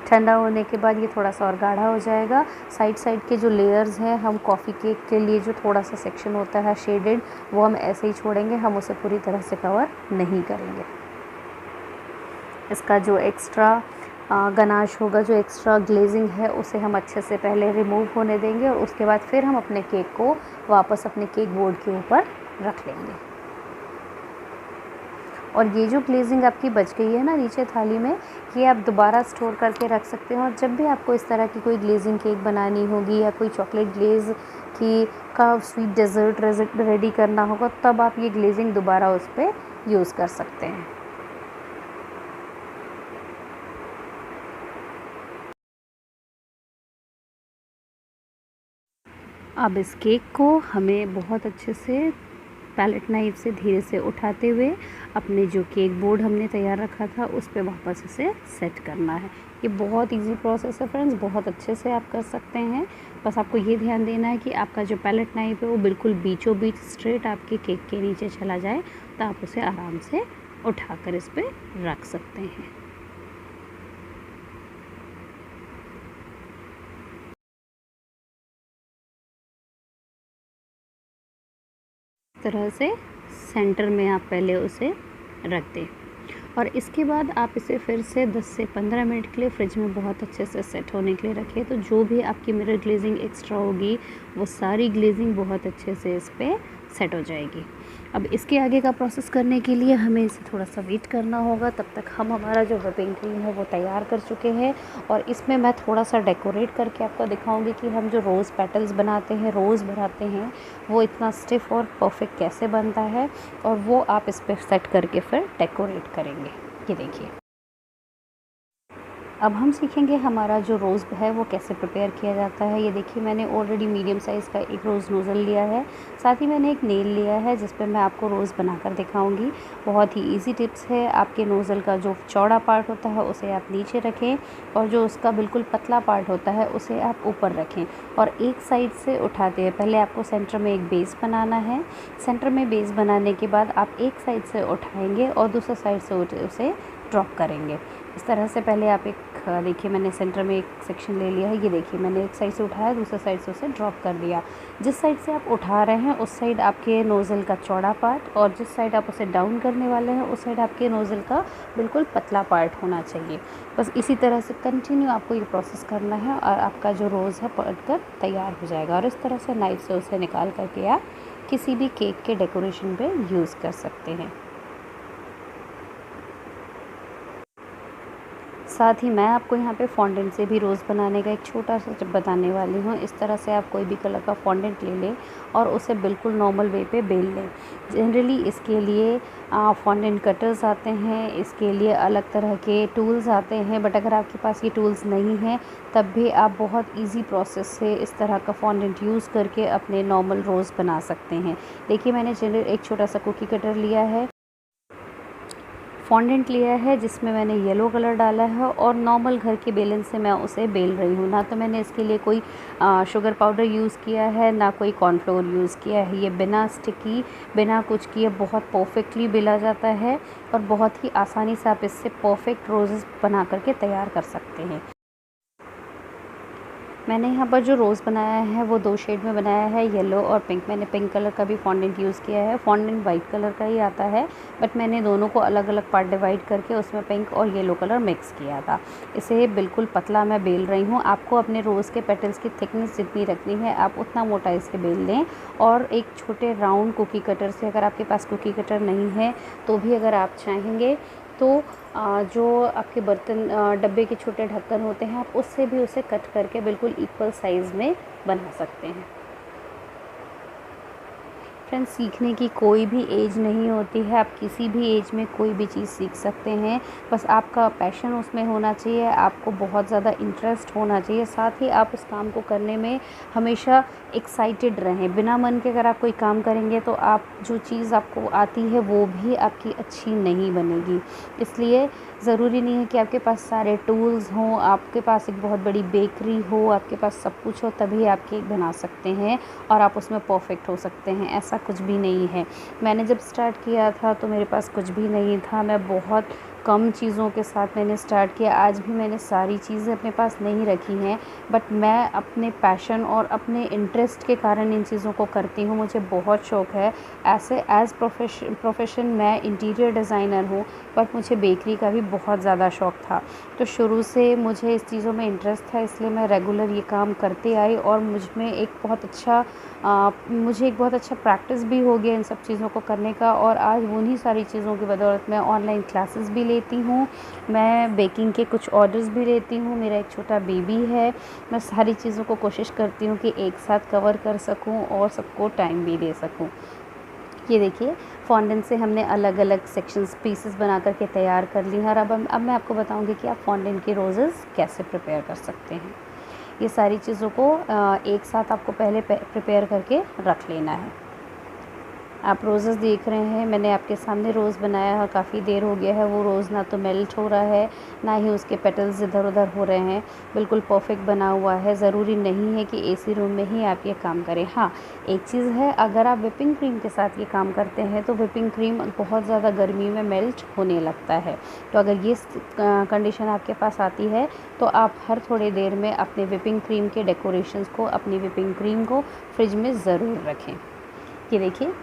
ठंडा होने के बाद ये थोड़ा सा और गाढ़ा हो जाएगा। साइड के जो लेयर्स हैं, हम कॉफ़ी केक के लिए जो थोड़ा सा सेक्शन होता है शेडेड, वो हम ऐसे ही छोड़ेंगे, हम उसे पूरी तरह से कवर नहीं करेंगे। इसका जो एक्स्ट्रा गनाश होगा, जो एक्स्ट्रा ग्लेजिंग है, उसे हम अच्छे से पहले रिमूव होने देंगे और उसके बाद फिर हम अपने केक को वापस अपने केक बोर्ड के ऊपर रख लेंगे। और ये जो ग्लेजिंग आपकी बच गई है ना नीचे थाली में, ये आप दोबारा स्टोर करके रख सकते हो और जब भी आपको इस तरह की कोई ग्लेजिंग केक बनानी होगी या कोई चॉकलेट ग्लेज़ की का स्वीट डेज़र्ट रेडी करना होगा तब आप ये ग्लेजिंग दोबारा उस पर यूज़ कर सकते हैं। अब इस केक को हमें बहुत अच्छे से पैलेट नाइफ से धीरे से उठाते हुए अपने जो केक बोर्ड हमने तैयार रखा था उस पे वापस इसे सेट करना है। ये बहुत इजी प्रोसेस है फ्रेंड्स, बहुत अच्छे से आप कर सकते हैं। बस आपको ये ध्यान देना है कि आपका जो पैलेट नाइफ है वो बिल्कुल बीचों बीच स्ट्रेट आपके केक के नीचे चला जाए, तो आप उसे आराम से उठाकर इस पर रख सकते हैं। तरह से सेंटर में आप पहले उसे रख दें और इसके बाद आप इसे फिर से 10 से 15 मिनट के लिए फ्रिज में बहुत अच्छे से सेट होने के लिए रखें। तो जो भी आपकी मिरर ग्लेजिंग एक्स्ट्रा होगी वो सारी ग्लेजिंग बहुत अच्छे से इस पर सेट हो जाएगी। अब इसके आगे का प्रोसेस करने के लिए हमें इसे थोड़ा सा वेट करना होगा। तब तक हम हमारा जो व्हिपिंग क्रीम है वो तैयार कर चुके हैं और इसमें मैं थोड़ा सा डेकोरेट करके आपको दिखाऊंगी कि हम जो रोज़ पेटल्स बनाते हैं, रोज़ बनाते हैं, वो इतना स्टिफ़ और परफेक्ट कैसे बनता है और वो आप इस पर सेट करके फिर डेकोरेट करेंगे। ये देखिए अब हम सीखेंगे हमारा जो रोज़ है वो कैसे प्रिपेयर किया जाता है। ये देखिए मैंने ऑलरेडी मीडियम साइज़ का एक रोज़ नोज़ल लिया है, साथ ही मैंने एक नेल लिया है जिस पे मैं आपको रोज़ बनाकर दिखाऊंगी। बहुत ही इजी टिप्स है। आपके नोज़ल का जो चौड़ा पार्ट होता है उसे आप नीचे रखें और जो उसका बिल्कुल पतला पार्ट होता है उसे आप ऊपर रखें और एक साइड से उठाते हैं। पहले आपको सेंटर में एक बेस बनाना है। सेंटर में बेस बनाने के बाद आप एक साइड से उठाएंगे और दूसरे साइड से उसे ड्रॉप करेंगे। इस तरह से पहले आप एक देखिए मैंने सेंटर में एक सेक्शन ले लिया है। ये देखिए मैंने एक साइड से उठाया, दूसरे साइड से उसे ड्रॉप कर दिया। जिस साइड से आप उठा रहे हैं उस साइड आपके नोज़ल का चौड़ा पार्ट और जिस साइड आप उसे डाउन करने वाले हैं उस साइड आपके नोज़ल का बिल्कुल पतला पार्ट होना चाहिए। बस इसी तरह से कंटिन्यू आपको ये प्रोसेस करना है और आपका जो रोज़ है पलट कर तैयार हो जाएगा। और इस तरह से नाइफ से उसे निकाल करके आप किसी भी केक के डेकोरेशन पे यूज़ कर सकते हैं। साथ ही मैं आपको यहाँ पे फॉन्डेंट से भी रोज़ बनाने का एक छोटा सा टिप बताने वाली हूँ। इस तरह से आप कोई भी कलर का फॉन्डेंट ले लें और उसे बिल्कुल नॉर्मल वे पे बेल लें। जनरली इसके लिए फॉन्डेंट कटर्स आते हैं, इसके लिए अलग तरह के टूल्स आते हैं, बट अगर आपके पास ये टूल्स नहीं हैं तब भी आप बहुत ईजी प्रोसेस से इस तरह का फॉन्डेंट यूज़ करके अपने नॉर्मल रोज़ बना सकते हैं। देखिए मैंने जनरल एक छोटा सा कुकी कटर लिया है, फॉन्डेंट लिया है जिसमें मैंने येलो कलर डाला है और नॉर्मल घर के बेलन से मैं उसे बेल रही हूँ। ना तो मैंने इसके लिए कोई शुगर पाउडर यूज़ किया है, ना कोई कॉर्नफ्लोर यूज़ किया है। ये बिना स्टिकी, बिना कुछ किए बहुत परफेक्टली बेला जाता है और बहुत ही आसानी से आप इससे परफेक्ट रोज़ेस बना करके तैयार कर सकते हैं। मैंने यहाँ पर जो रोज़ बनाया है वो 2 शेड में बनाया है, येलो और पिंक। मैंने पिंक कलर का भी फॉन्डेंट यूज़ किया है। फॉन्डेंट वाइट कलर का ही आता है, बट मैंने दोनों को अलग अलग पार्ट डिवाइड करके उसमें पिंक और येलो कलर मिक्स किया था। इसे बिल्कुल पतला मैं बेल रही हूँ। आपको अपने रोज़ के पेटल्स की थिकनेस जितनी रखनी है आप उतना मोटा इसे बेल लें। और एक छोटे राउंड कुकी कटर से, अगर आपके पास कुकी कटर नहीं है तो भी अगर आप चाहेंगे तो जो आपके बर्तन डब्बे के छोटे ढक्कन होते हैं आप उससे भी उसे कट करके बिल्कुल इक्वल साइज़ में बना सकते हैं। फ्रेंड्स, सीखने की कोई भी एज नहीं होती है। आप किसी भी एज में कोई भी चीज़ सीख सकते हैं। बस आपका पैशन उसमें होना चाहिए, आपको बहुत ज़्यादा इंटरेस्ट होना चाहिए, साथ ही आप उस काम को करने में हमेशा एक्साइटेड रहें। बिना मन के अगर आप कोई काम करेंगे तो आप जो चीज़ आपको आती है वो भी आपकी अच्छी नहीं बनेगी। इसलिए ज़रूरी नहीं है कि आपके पास सारे टूल्स हों, आपके पास एक बहुत बड़ी बेकरी हो, आपके पास सब कुछ हो तभी आप केक बना सकते हैं और आप उसमें परफेक्ट हो सकते हैं। ऐसा कुछ भी नहीं है। मैंने जब स्टार्ट किया था तो मेरे पास कुछ भी नहीं था। मैं बहुत कम चीज़ों के साथ मैंने स्टार्ट किया। आज भी मैंने सारी चीज़ें अपने पास नहीं रखी हैं, बट मैं अपने पैशन और अपने इंटरेस्ट के कारण इन चीज़ों को करती हूँ। मुझे बहुत शौक़ है। ऐसे एज़ प्रोफेशन मैं इंटीरियर डिज़ाइनर हूँ, बट मुझे बेकरी का भी बहुत ज़्यादा शौक़ था। तो शुरू से मुझे इस चीज़ों में इंटरेस्ट था, इसलिए मैं रेगुलर ये काम करती आई और मुझे एक बहुत अच्छा प्रैक्टिस भी हो गया इन सब चीज़ों को करने का। और आज उन्हीं सारी चीज़ों की बदौलत मैं ऑनलाइन क्लासेस भी लेती हूँ, मैं बेकिंग के कुछ ऑर्डर्स भी लेती हूँ। मेरा एक छोटा बेबी है। मैं सारी चीज़ों को कोशिश करती हूँ कि एक साथ कवर कर सकूँ और सबको टाइम भी दे सकूँ। ये देखिए फॉन्डेंट से हमने अलग अलग सेक्शंस पीसेस बना करके तैयार कर ली हैं और अब मैं आपको बताऊंगी कि आप फॉन्डेंट के रोज़ेस कैसे प्रिपेयर कर सकते हैं। ये सारी चीज़ों को एक साथ आपको पहले प्रिपेयर करके रख लेना है। आप रोज़ेस देख रहे हैं, मैंने आपके सामने रोज़ बनाया है, काफ़ी देर हो गया है। वो रोज़ ना तो मेल्ट हो रहा है, ना ही उसके पेटल्स इधर उधर हो रहे हैं। बिल्कुल परफेक्ट बना हुआ है। ज़रूरी नहीं है कि एसी रूम में ही आप ये काम करें। हाँ, एक चीज़ है, अगर आप व्हिपिंग क्रीम के साथ ये काम करते हैं तो व्हिपिंग क्रीम बहुत ज़्यादा गर्मी में मेल्ट होने लगता है। तो अगर ये कंडीशन आपके पास आती है तो आप हर थोड़ी देर में अपने व्हिपिंग क्रीम के डेकोरेशंस को, अपनी व्हिपिंग क्रीम को फ्रिज में ज़रूर रखें। ये देखिए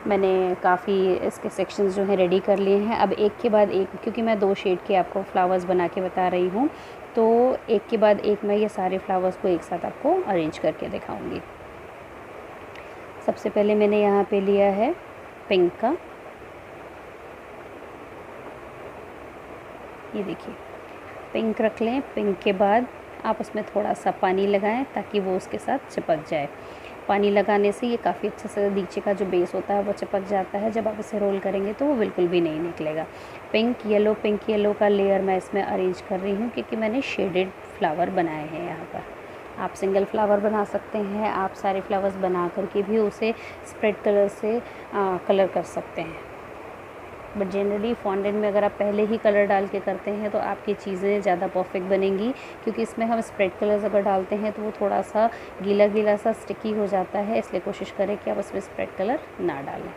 मैंने काफ़ी इसके सेक्शंस जो हैं रेडी कर लिए हैं। अब एक के बाद एक, क्योंकि मैं 2 शेड के आपको फ्लावर्स बना के बता रही हूँ, तो एक के बाद एक मैं ये सारे फ्लावर्स को एक साथ आपको अरेंज करके दिखाऊंगी। सबसे पहले मैंने यहाँ पे लिया है पिंक का। ये देखिए पिंक रख लें। पिंक के बाद आप उसमें थोड़ा सा पानी लगाएं ताकि वो उसके साथ चिपक जाए। पानी लगाने से ये काफ़ी अच्छे से नीचे का जो बेस होता है वो चिपक जाता है। जब आप इसे रोल करेंगे तो वो बिल्कुल भी नहीं निकलेगा। पिंक येलो का लेयर मैं इसमें अरेंज कर रही हूँ क्योंकि मैंने शेडेड फ्लावर बनाए हैं यहाँ पर। आप सिंगल फ्लावर बना सकते हैं, आप सारे फ्लावर्स बना करके भी उसे स्प्रेड कलर से कलर कर सकते हैं। बट जनरली फॉन्डेंट में अगर आप पहले ही कलर डाल के करते हैं तो आपकी चीज़ें ज़्यादा परफेक्ट बनेंगी, क्योंकि इसमें हम स्प्रेड कलर्स अगर डालते हैं तो वो थोड़ा सा गीला गीला सा स्टिकी हो जाता है। इसलिए कोशिश करें कि आप उसमें स्प्रेड कलर ना डालें।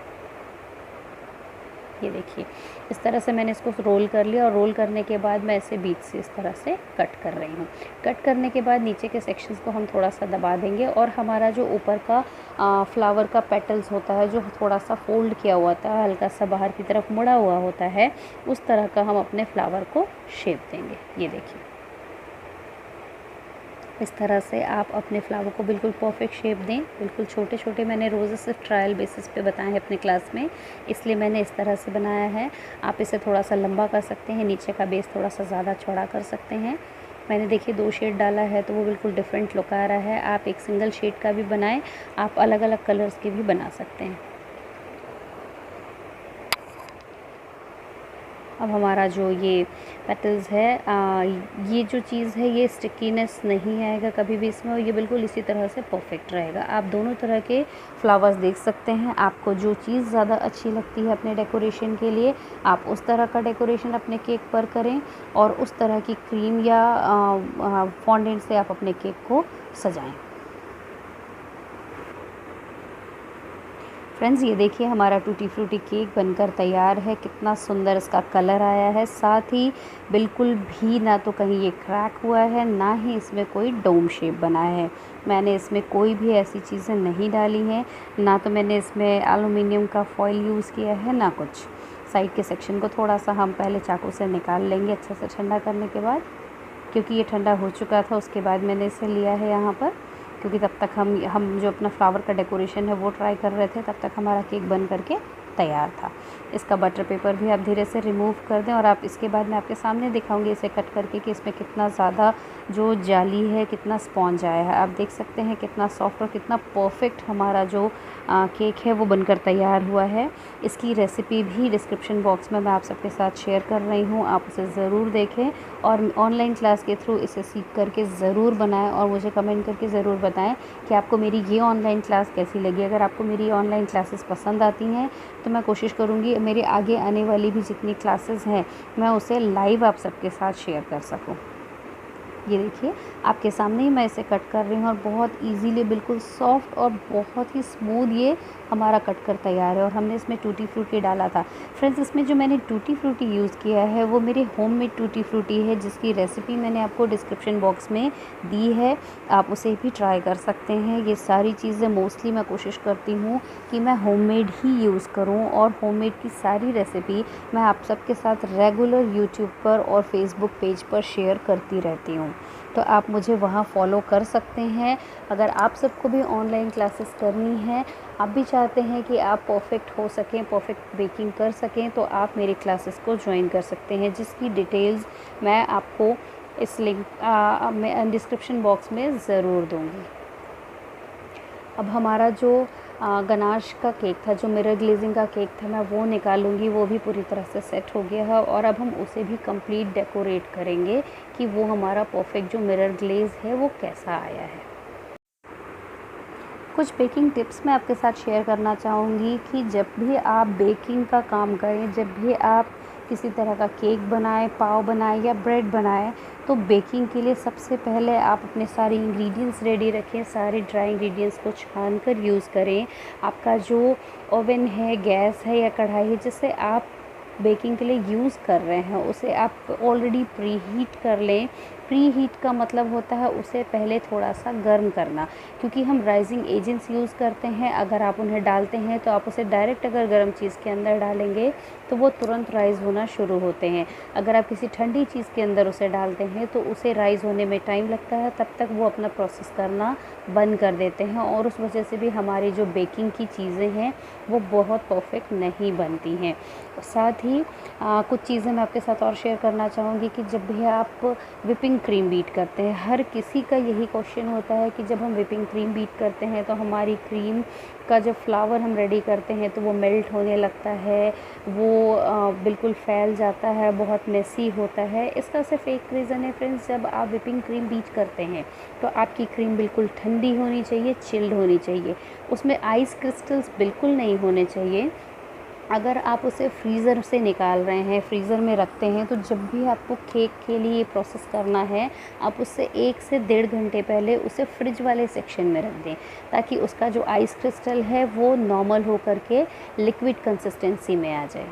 ये देखिए इस तरह से मैंने इसको रोल कर लिया, और रोल करने के बाद मैं इसे बीच से इस तरह से कट कर रही हूँ। कट करने के बाद नीचे के सेक्शंस को हम थोड़ा सा दबा देंगे, और हमारा जो ऊपर का फ्लावर का पेटल्स होता है जो थोड़ा सा फोल्ड किया हुआ होता है, हल्का सा बाहर की तरफ मुड़ा हुआ होता है, उस तरह का हम अपने फ्लावर को शेप देंगे। ये देखिए इस तरह से आप अपने फ्लावर को बिल्कुल परफेक्ट शेप दें। बिल्कुल छोटे छोटे मैंने रोज़ सिर्फ ट्रायल बेसिस पे बताए हैं अपने क्लास में, इसलिए मैंने इस तरह से बनाया है। आप इसे थोड़ा सा लंबा कर सकते हैं, नीचे का बेस थोड़ा सा ज़्यादा चौड़ा कर सकते हैं। मैंने देखिए 2 शेड डाला है तो वो बिल्कुल डिफरेंट लुक आ रहा है। आप एक सिंगल शेड का भी बनाएं, आप अलग अलग कलर्स के भी बना सकते हैं। अब हमारा जो ये पेटल्स है, ये जो चीज़ है ये स्टिकीनेस नहीं आएगा कभी भी इसमें, और ये बिल्कुल इसी तरह से परफेक्ट रहेगा। आप दोनों तरह के फ्लावर्स देख सकते हैं। आपको जो चीज़ ज़्यादा अच्छी लगती है अपने डेकोरेशन के लिए, आप उस तरह का डेकोरेशन अपने केक पर करें, और उस तरह की क्रीम या फॉन्डेंट से आप अपने केक को सजाएं। फ्रेंड्स ये देखिए हमारा टूटी फ्रूटी केक बनकर तैयार है। कितना सुंदर इसका कलर आया है, साथ ही बिल्कुल भी ना तो कहीं ये क्रैक हुआ है, ना ही इसमें कोई डोम शेप बना है। मैंने इसमें कोई भी ऐसी चीज़ें नहीं डाली हैं, ना तो मैंने इसमें एलुमिनियम का फॉइल यूज़ किया है, ना कुछ। साइड के सेक्शन को थोड़ा सा हम पहले चाकू से निकाल लेंगे अच्छे से ठंडा करने के बाद, क्योंकि ये ठंडा हो चुका था। उसके बाद मैंने इसे लिया है यहाँ पर, क्योंकि तब तक हम जो अपना फ्लावर का डेकोरेशन है वो ट्राई कर रहे थे, तब तक हमारा केक बन करके तैयार था। इसका बटर पेपर भी आप धीरे से रिमूव कर दें, और आप इसके बाद मैं आपके सामने दिखाऊंगी इसे कट करके कि इसमें कितना ज़्यादा जो जाली है, कितना स्पॉन्ज आया है। आप देख सकते हैं कितना सॉफ्ट और कितना परफेक्ट हमारा जो केक है वो बनकर तैयार हुआ है। इसकी रेसिपी भी डिस्क्रिप्शन बॉक्स में मैं आप सबके साथ शेयर कर रही हूँ, आप उसे ज़रूर देखें, और ऑनलाइन क्लास के थ्रू इसे सीख करके ज़रूर बनाएं, और मुझे कमेंट करके ज़रूर बताएं कि आपको मेरी ये ऑनलाइन क्लास कैसी लगी। अगर आपको मेरी ऑनलाइन क्लासेस पसंद आती हैं तो मैं कोशिश करूँगी मेरे आगे आने वाली भी जितनी क्लासेस हैं मैं उसे लाइव आप सबके साथ शेयर कर सकूँ। ये देखिए आपके सामने ही मैं इसे कट कर रही हूँ, और बहुत इजीली बिल्कुल सॉफ्ट और बहुत ही स्मूथ ये हमारा कट कर तैयार है। और हमने इसमें टूटी फ्रूटी डाला था। फ्रेंड्स इसमें जो मैंने टूटी फ्रूटी यूज़ किया है वो मेरे होममेड टूटी फ्रूटी है, जिसकी रेसिपी मैंने आपको डिस्क्रिप्शन बॉक्स में दी है, आप उसे भी ट्राई कर सकते हैं। ये सारी चीज़ें मोस्टली मैं कोशिश करती हूँ कि मैं होममेड ही यूज़ करूँ, और होममेड की सारी रेसिपी मैं आप सबके साथ रेगुलर यूट्यूब पर और फेसबुक पेज पर शेयर करती रहती हूँ, तो आप मुझे वहाँ फॉलो कर सकते हैं। अगर आप सबको भी ऑनलाइन क्लासेस करनी है, आप भी चाहते हैं कि आप परफेक्ट हो सकें, परफेक्ट बेकिंग कर सकें, तो आप मेरी क्लासेस को ज्वाइन कर सकते हैं, जिसकी डिटेल्स मैं आपको इस लिंक में डिस्क्रिप्शन बॉक्स में ज़रूर दूँगी। अब हमारा जो गनाश का केक था, जो मिरर ग्लेजिंग का केक था, मैं वो निकालूंगी। वो भी पूरी तरह से सेट हो गया है, और अब हम उसे भी कंप्लीट डेकोरेट करेंगे कि वो हमारा परफेक्ट जो मिरर ग्लेज है वो कैसा आया है। कुछ बेकिंग टिप्स मैं आपके साथ शेयर करना चाहूँगी कि जब भी आप बेकिंग का काम करें, जब भी आप किसी तरह का केक बनाएं, पाव बनाएं या ब्रेड बनाएं, तो बेकिंग के लिए सबसे पहले आप अपने सारे इंग्रेडिएंट्स रेडी रखें। सारे ड्राई इंग्रेडिएंट्स को छान कर यूज़ करें। आपका जो ओवन है, गैस है या कढ़ाई है जिससे आप बेकिंग के लिए यूज़ कर रहे हैं, उसे आप ऑलरेडी प्री हीट कर लें। प्री हीट का मतलब होता है उसे पहले थोड़ा सा गर्म करना, क्योंकि हम राइजिंग एजेंट्स यूज़ करते हैं। अगर आप उन्हें डालते हैं तो आप उसे डायरेक्ट अगर गर्म चीज़ के अंदर डालेंगे तो वो तुरंत राइज़ होना शुरू होते हैं। अगर आप किसी ठंडी चीज़ के अंदर उसे डालते हैं तो उसे राइज़ होने में टाइम लगता है, तब तक वो अपना प्रोसेस करना बंद कर देते हैं, और उस वजह से भी हमारी जो बेकिंग की चीज़ें हैं वो बहुत परफेक्ट नहीं बनती हैं। साथ ही कुछ चीज़ें मैं आपके साथ और शेयर करना चाहूँगी कि जब भी आप विपिंग क्रीम बीट करते हैं। हर किसी का यही क्वेश्चन होता है कि जब हम व्हिपिंग क्रीम बीट करते हैं तो हमारी क्रीम का जब फ्लावर हम रेडी करते हैं तो वो मेल्ट होने लगता है, वो बिल्कुल फैल जाता है, बहुत मेसी होता है। इसका सिर्फ एक रीज़न है फ्रेंड्स, जब आप व्हिपिंग क्रीम बीट करते हैं तो आपकी क्रीम बिल्कुल ठंडी होनी चाहिए, चिल्ड होनी चाहिए, उसमें आइस क्रिस्टल्स बिल्कुल नहीं होने चाहिए। अगर आप उसे फ्रीज़र से निकाल रहे हैं, फ्रीज़र में रखते हैं, तो जब भी आपको केक के लिए प्रोसेस करना है आप उससे 1 से 1.5 घंटे पहले उसे फ्रिज वाले सेक्शन में रख दें, ताकि उसका जो आइस क्रिस्टल है वो नॉर्मल होकर के लिक्विड कंसिस्टेंसी में आ जाए।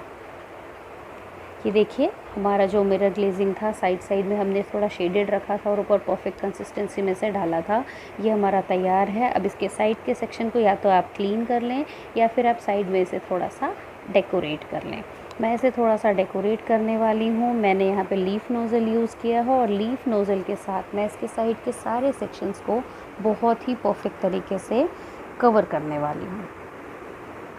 ये देखिए हमारा जो मिरर ग्लेजिंग था साइड साइड में हमने थोड़ा शेडेड रखा था और ऊपर परफेक्ट कंसिस्टेंसी में से डाला था, ये हमारा तैयार है। अब इसके साइड के सेक्शन को या तो आप क्लीन कर लें या फिर आप साइड में इसे थोड़ा सा डेकोरेट कर लें। मैं इसे थोड़ा सा डेकोरेट करने वाली हूँ। मैंने यहाँ पे लीफ नोज़ल यूज़ किया है और लीफ नोज़ल के साथ मैं इसके साइड के सारे सेक्शंस को बहुत ही परफेक्ट तरीके से कवर करने वाली हूँ।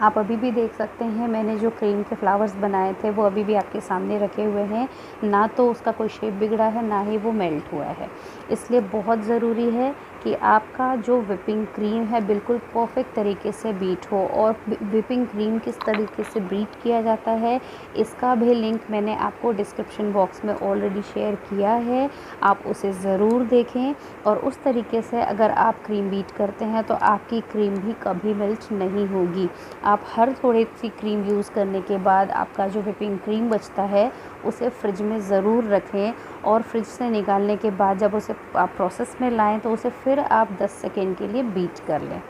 आप अभी भी देख सकते हैं मैंने जो क्रीम के फ्लावर्स बनाए थे वो अभी भी आपके सामने रखे हुए हैं, ना तो उसका कोई शेप बिगड़ा है ना ही वो मेल्ट हुआ है। इसलिए बहुत ज़रूरी है कि आपका जो व्हिपिंग क्रीम है बिल्कुल परफेक्ट तरीके से बीट हो। और व्हिपिंग क्रीम किस तरीके से बीट किया जाता है इसका भी लिंक मैंने आपको डिस्क्रिप्शन बॉक्स में ऑलरेडी शेयर किया है, आप उसे ज़रूर देखें। और उस तरीके से अगर आप क्रीम बीट करते हैं तो आपकी क्रीम भी कभी मेल्ट नहीं होगी। आप हर थोड़ी सी क्रीम यूज़ करने के बाद आपका जो व्हिपिंग क्रीम बचता है उसे फ्रिज में ज़रूर रखें, और फ्रिज से निकालने के बाद जब उसे आप प्रोसेस में लाएं तो उसे फिर आप 10 सेकेंड के लिए बीट कर लें।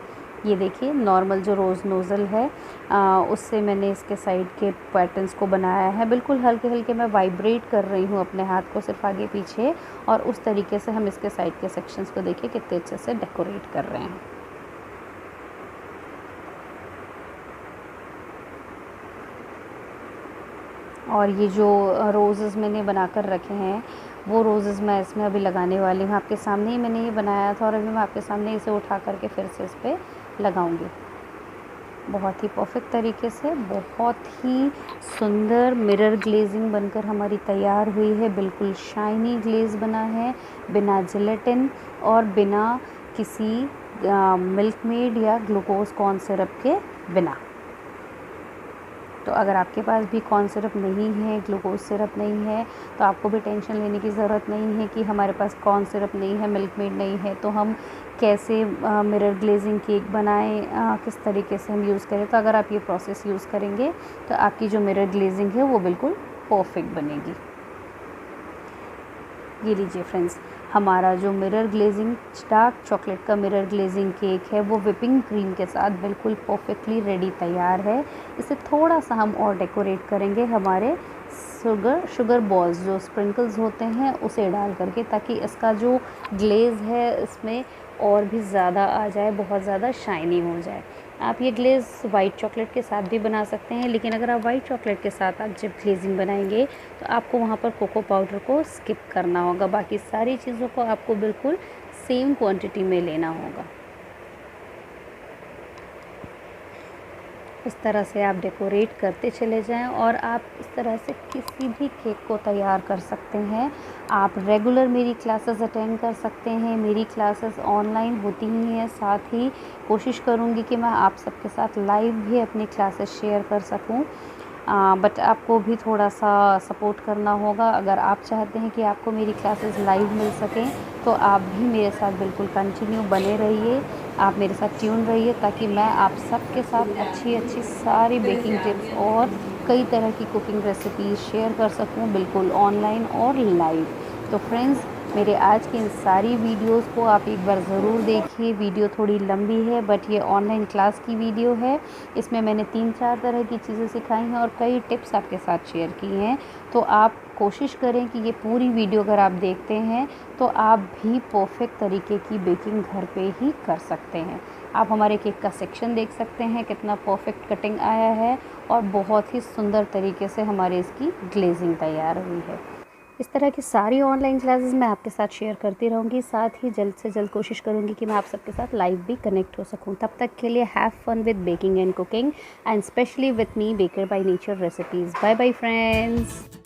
ये देखिए नॉर्मल जो रोज़ नोज़ल है उससे मैंने इसके साइड के पैटर्न्स को बनाया है। बिल्कुल हल्के हल्के मैं वाइब्रेट कर रही हूँ अपने हाथ को सिर्फ आगे पीछे, और उस तरीके से हम इसके साइड के सेक्शंस को देखिए कितने अच्छे से डेकोरेट कर रहे हैं। और ये जो रोज़ेज़ मैंने बना कर रखे हैं वो रोज़ेज़ मैं इसमें अभी लगाने वाली हूँ। आपके सामने ही मैंने ये बनाया था और अभी मैं आपके सामने इसे उठा करके फिर से इस पर लगाऊंगी। बहुत ही परफेक्ट तरीके से बहुत ही सुंदर मिरर ग्लेजिंग बनकर हमारी तैयार हुई है। बिल्कुल शाइनी ग्लेज़ बना है, बिना जिलेटिन और बिना किसी मिल्क मेड या ग्लूकोज कॉर्न सिरप के बिना। तो अगर आपके पास भी कॉर्न सिरप नहीं है, ग्लूकोज सिरप नहीं है, तो आपको भी टेंशन लेने की ज़रूरत नहीं है कि हमारे पास कॉर्न सिरप नहीं है, मिल्क मेड नहीं है, तो हम कैसे मिरर ग्लेजिंग केक बनाएं, किस तरीके से हम यूज़ करें। तो अगर आप ये प्रोसेस यूज़ करेंगे तो आपकी जो मिरर ग्लेजिंग है वो बिल्कुल परफेक्ट बनेगी। ये लीजिए फ्रेंड्स, हमारा जो मिरर ग्लेजिंग डार्क चॉकलेट का मिरर ग्लेजिंग केक है वो व्हिपिंग क्रीम के साथ बिल्कुल परफेक्टली रेडी तैयार है। इसे थोड़ा सा हम और डेकोरेट करेंगे हमारे शुगर बॉल्स जो स्प्रिंकल्स होते हैं उसे डाल करके, ताकि इसका जो ग्लेज़ है इसमें और भी ज़्यादा आ जाए, बहुत ज़्यादा शाइनी हो जाए। आप ये ग्लेज़ वाइट चॉकलेट के साथ भी बना सकते हैं, लेकिन अगर आप वाइट चॉकलेट के साथ आप जब ग्लेजिंग बनाएंगे तो आपको वहाँ पर कोको पाउडर को स्किप करना होगा, बाकी सारी चीज़ों को आपको बिल्कुल सेम क्वांटिटी में लेना होगा। इस तरह से आप डेकोरेट करते चले जाएं और आप इस तरह से किसी भी केक को तैयार कर सकते हैं। आप रेगुलर मेरी क्लासेस अटेंड कर सकते हैं, मेरी क्लासेस ऑनलाइन होती ही हैं, साथ ही कोशिश करूँगी कि मैं आप सबके साथ लाइव भी अपनी क्लासेस शेयर कर सकूँ। बट आपको भी थोड़ा सा सपोर्ट करना होगा। अगर आप चाहते हैं कि आपको मेरी क्लासेस लाइव मिल सकें तो आप भी मेरे साथ बिल्कुल कंटिन्यू बने रहिए, आप मेरे साथ ट्यून रहिए, ताकि मैं आप सबके साथ अच्छी अच्छी सारी बेकिंग टिप्स और कई तरह की कुकिंग रेसिपीज़ शेयर कर सकूं, बिल्कुल ऑनलाइन और लाइव। तो फ्रेंड्स, मेरे आज की इन सारी वीडियोस को आप एक बार ज़रूर देखिए। वीडियो थोड़ी लंबी है बट ये ऑनलाइन क्लास की वीडियो है। इसमें मैंने 3-4 तरह की चीज़ें सिखाई हैं और कई टिप्स आपके साथ शेयर की हैं। तो आप कोशिश करें कि ये पूरी वीडियो अगर आप देखते हैं तो आप भी परफेक्ट तरीके की बेकिंग घर पे ही कर सकते हैं। आप हमारे केक का सेक्शन देख सकते हैं, कितना परफेक्ट कटिंग आया है और बहुत ही सुंदर तरीके से हमारे इसकी ग्लेजिंग तैयार हुई है। इस तरह की सारी ऑनलाइन क्लासेस मैं आपके साथ शेयर करती रहूँगी, साथ ही जल्द से जल्द कोशिश करूँगी कि मैं आप सबके साथ लाइव भी कनेक्ट हो सकूँ। तब तक के लिए have fun with baking and cooking and specially with me baker by nature recipes. Bye bye friends.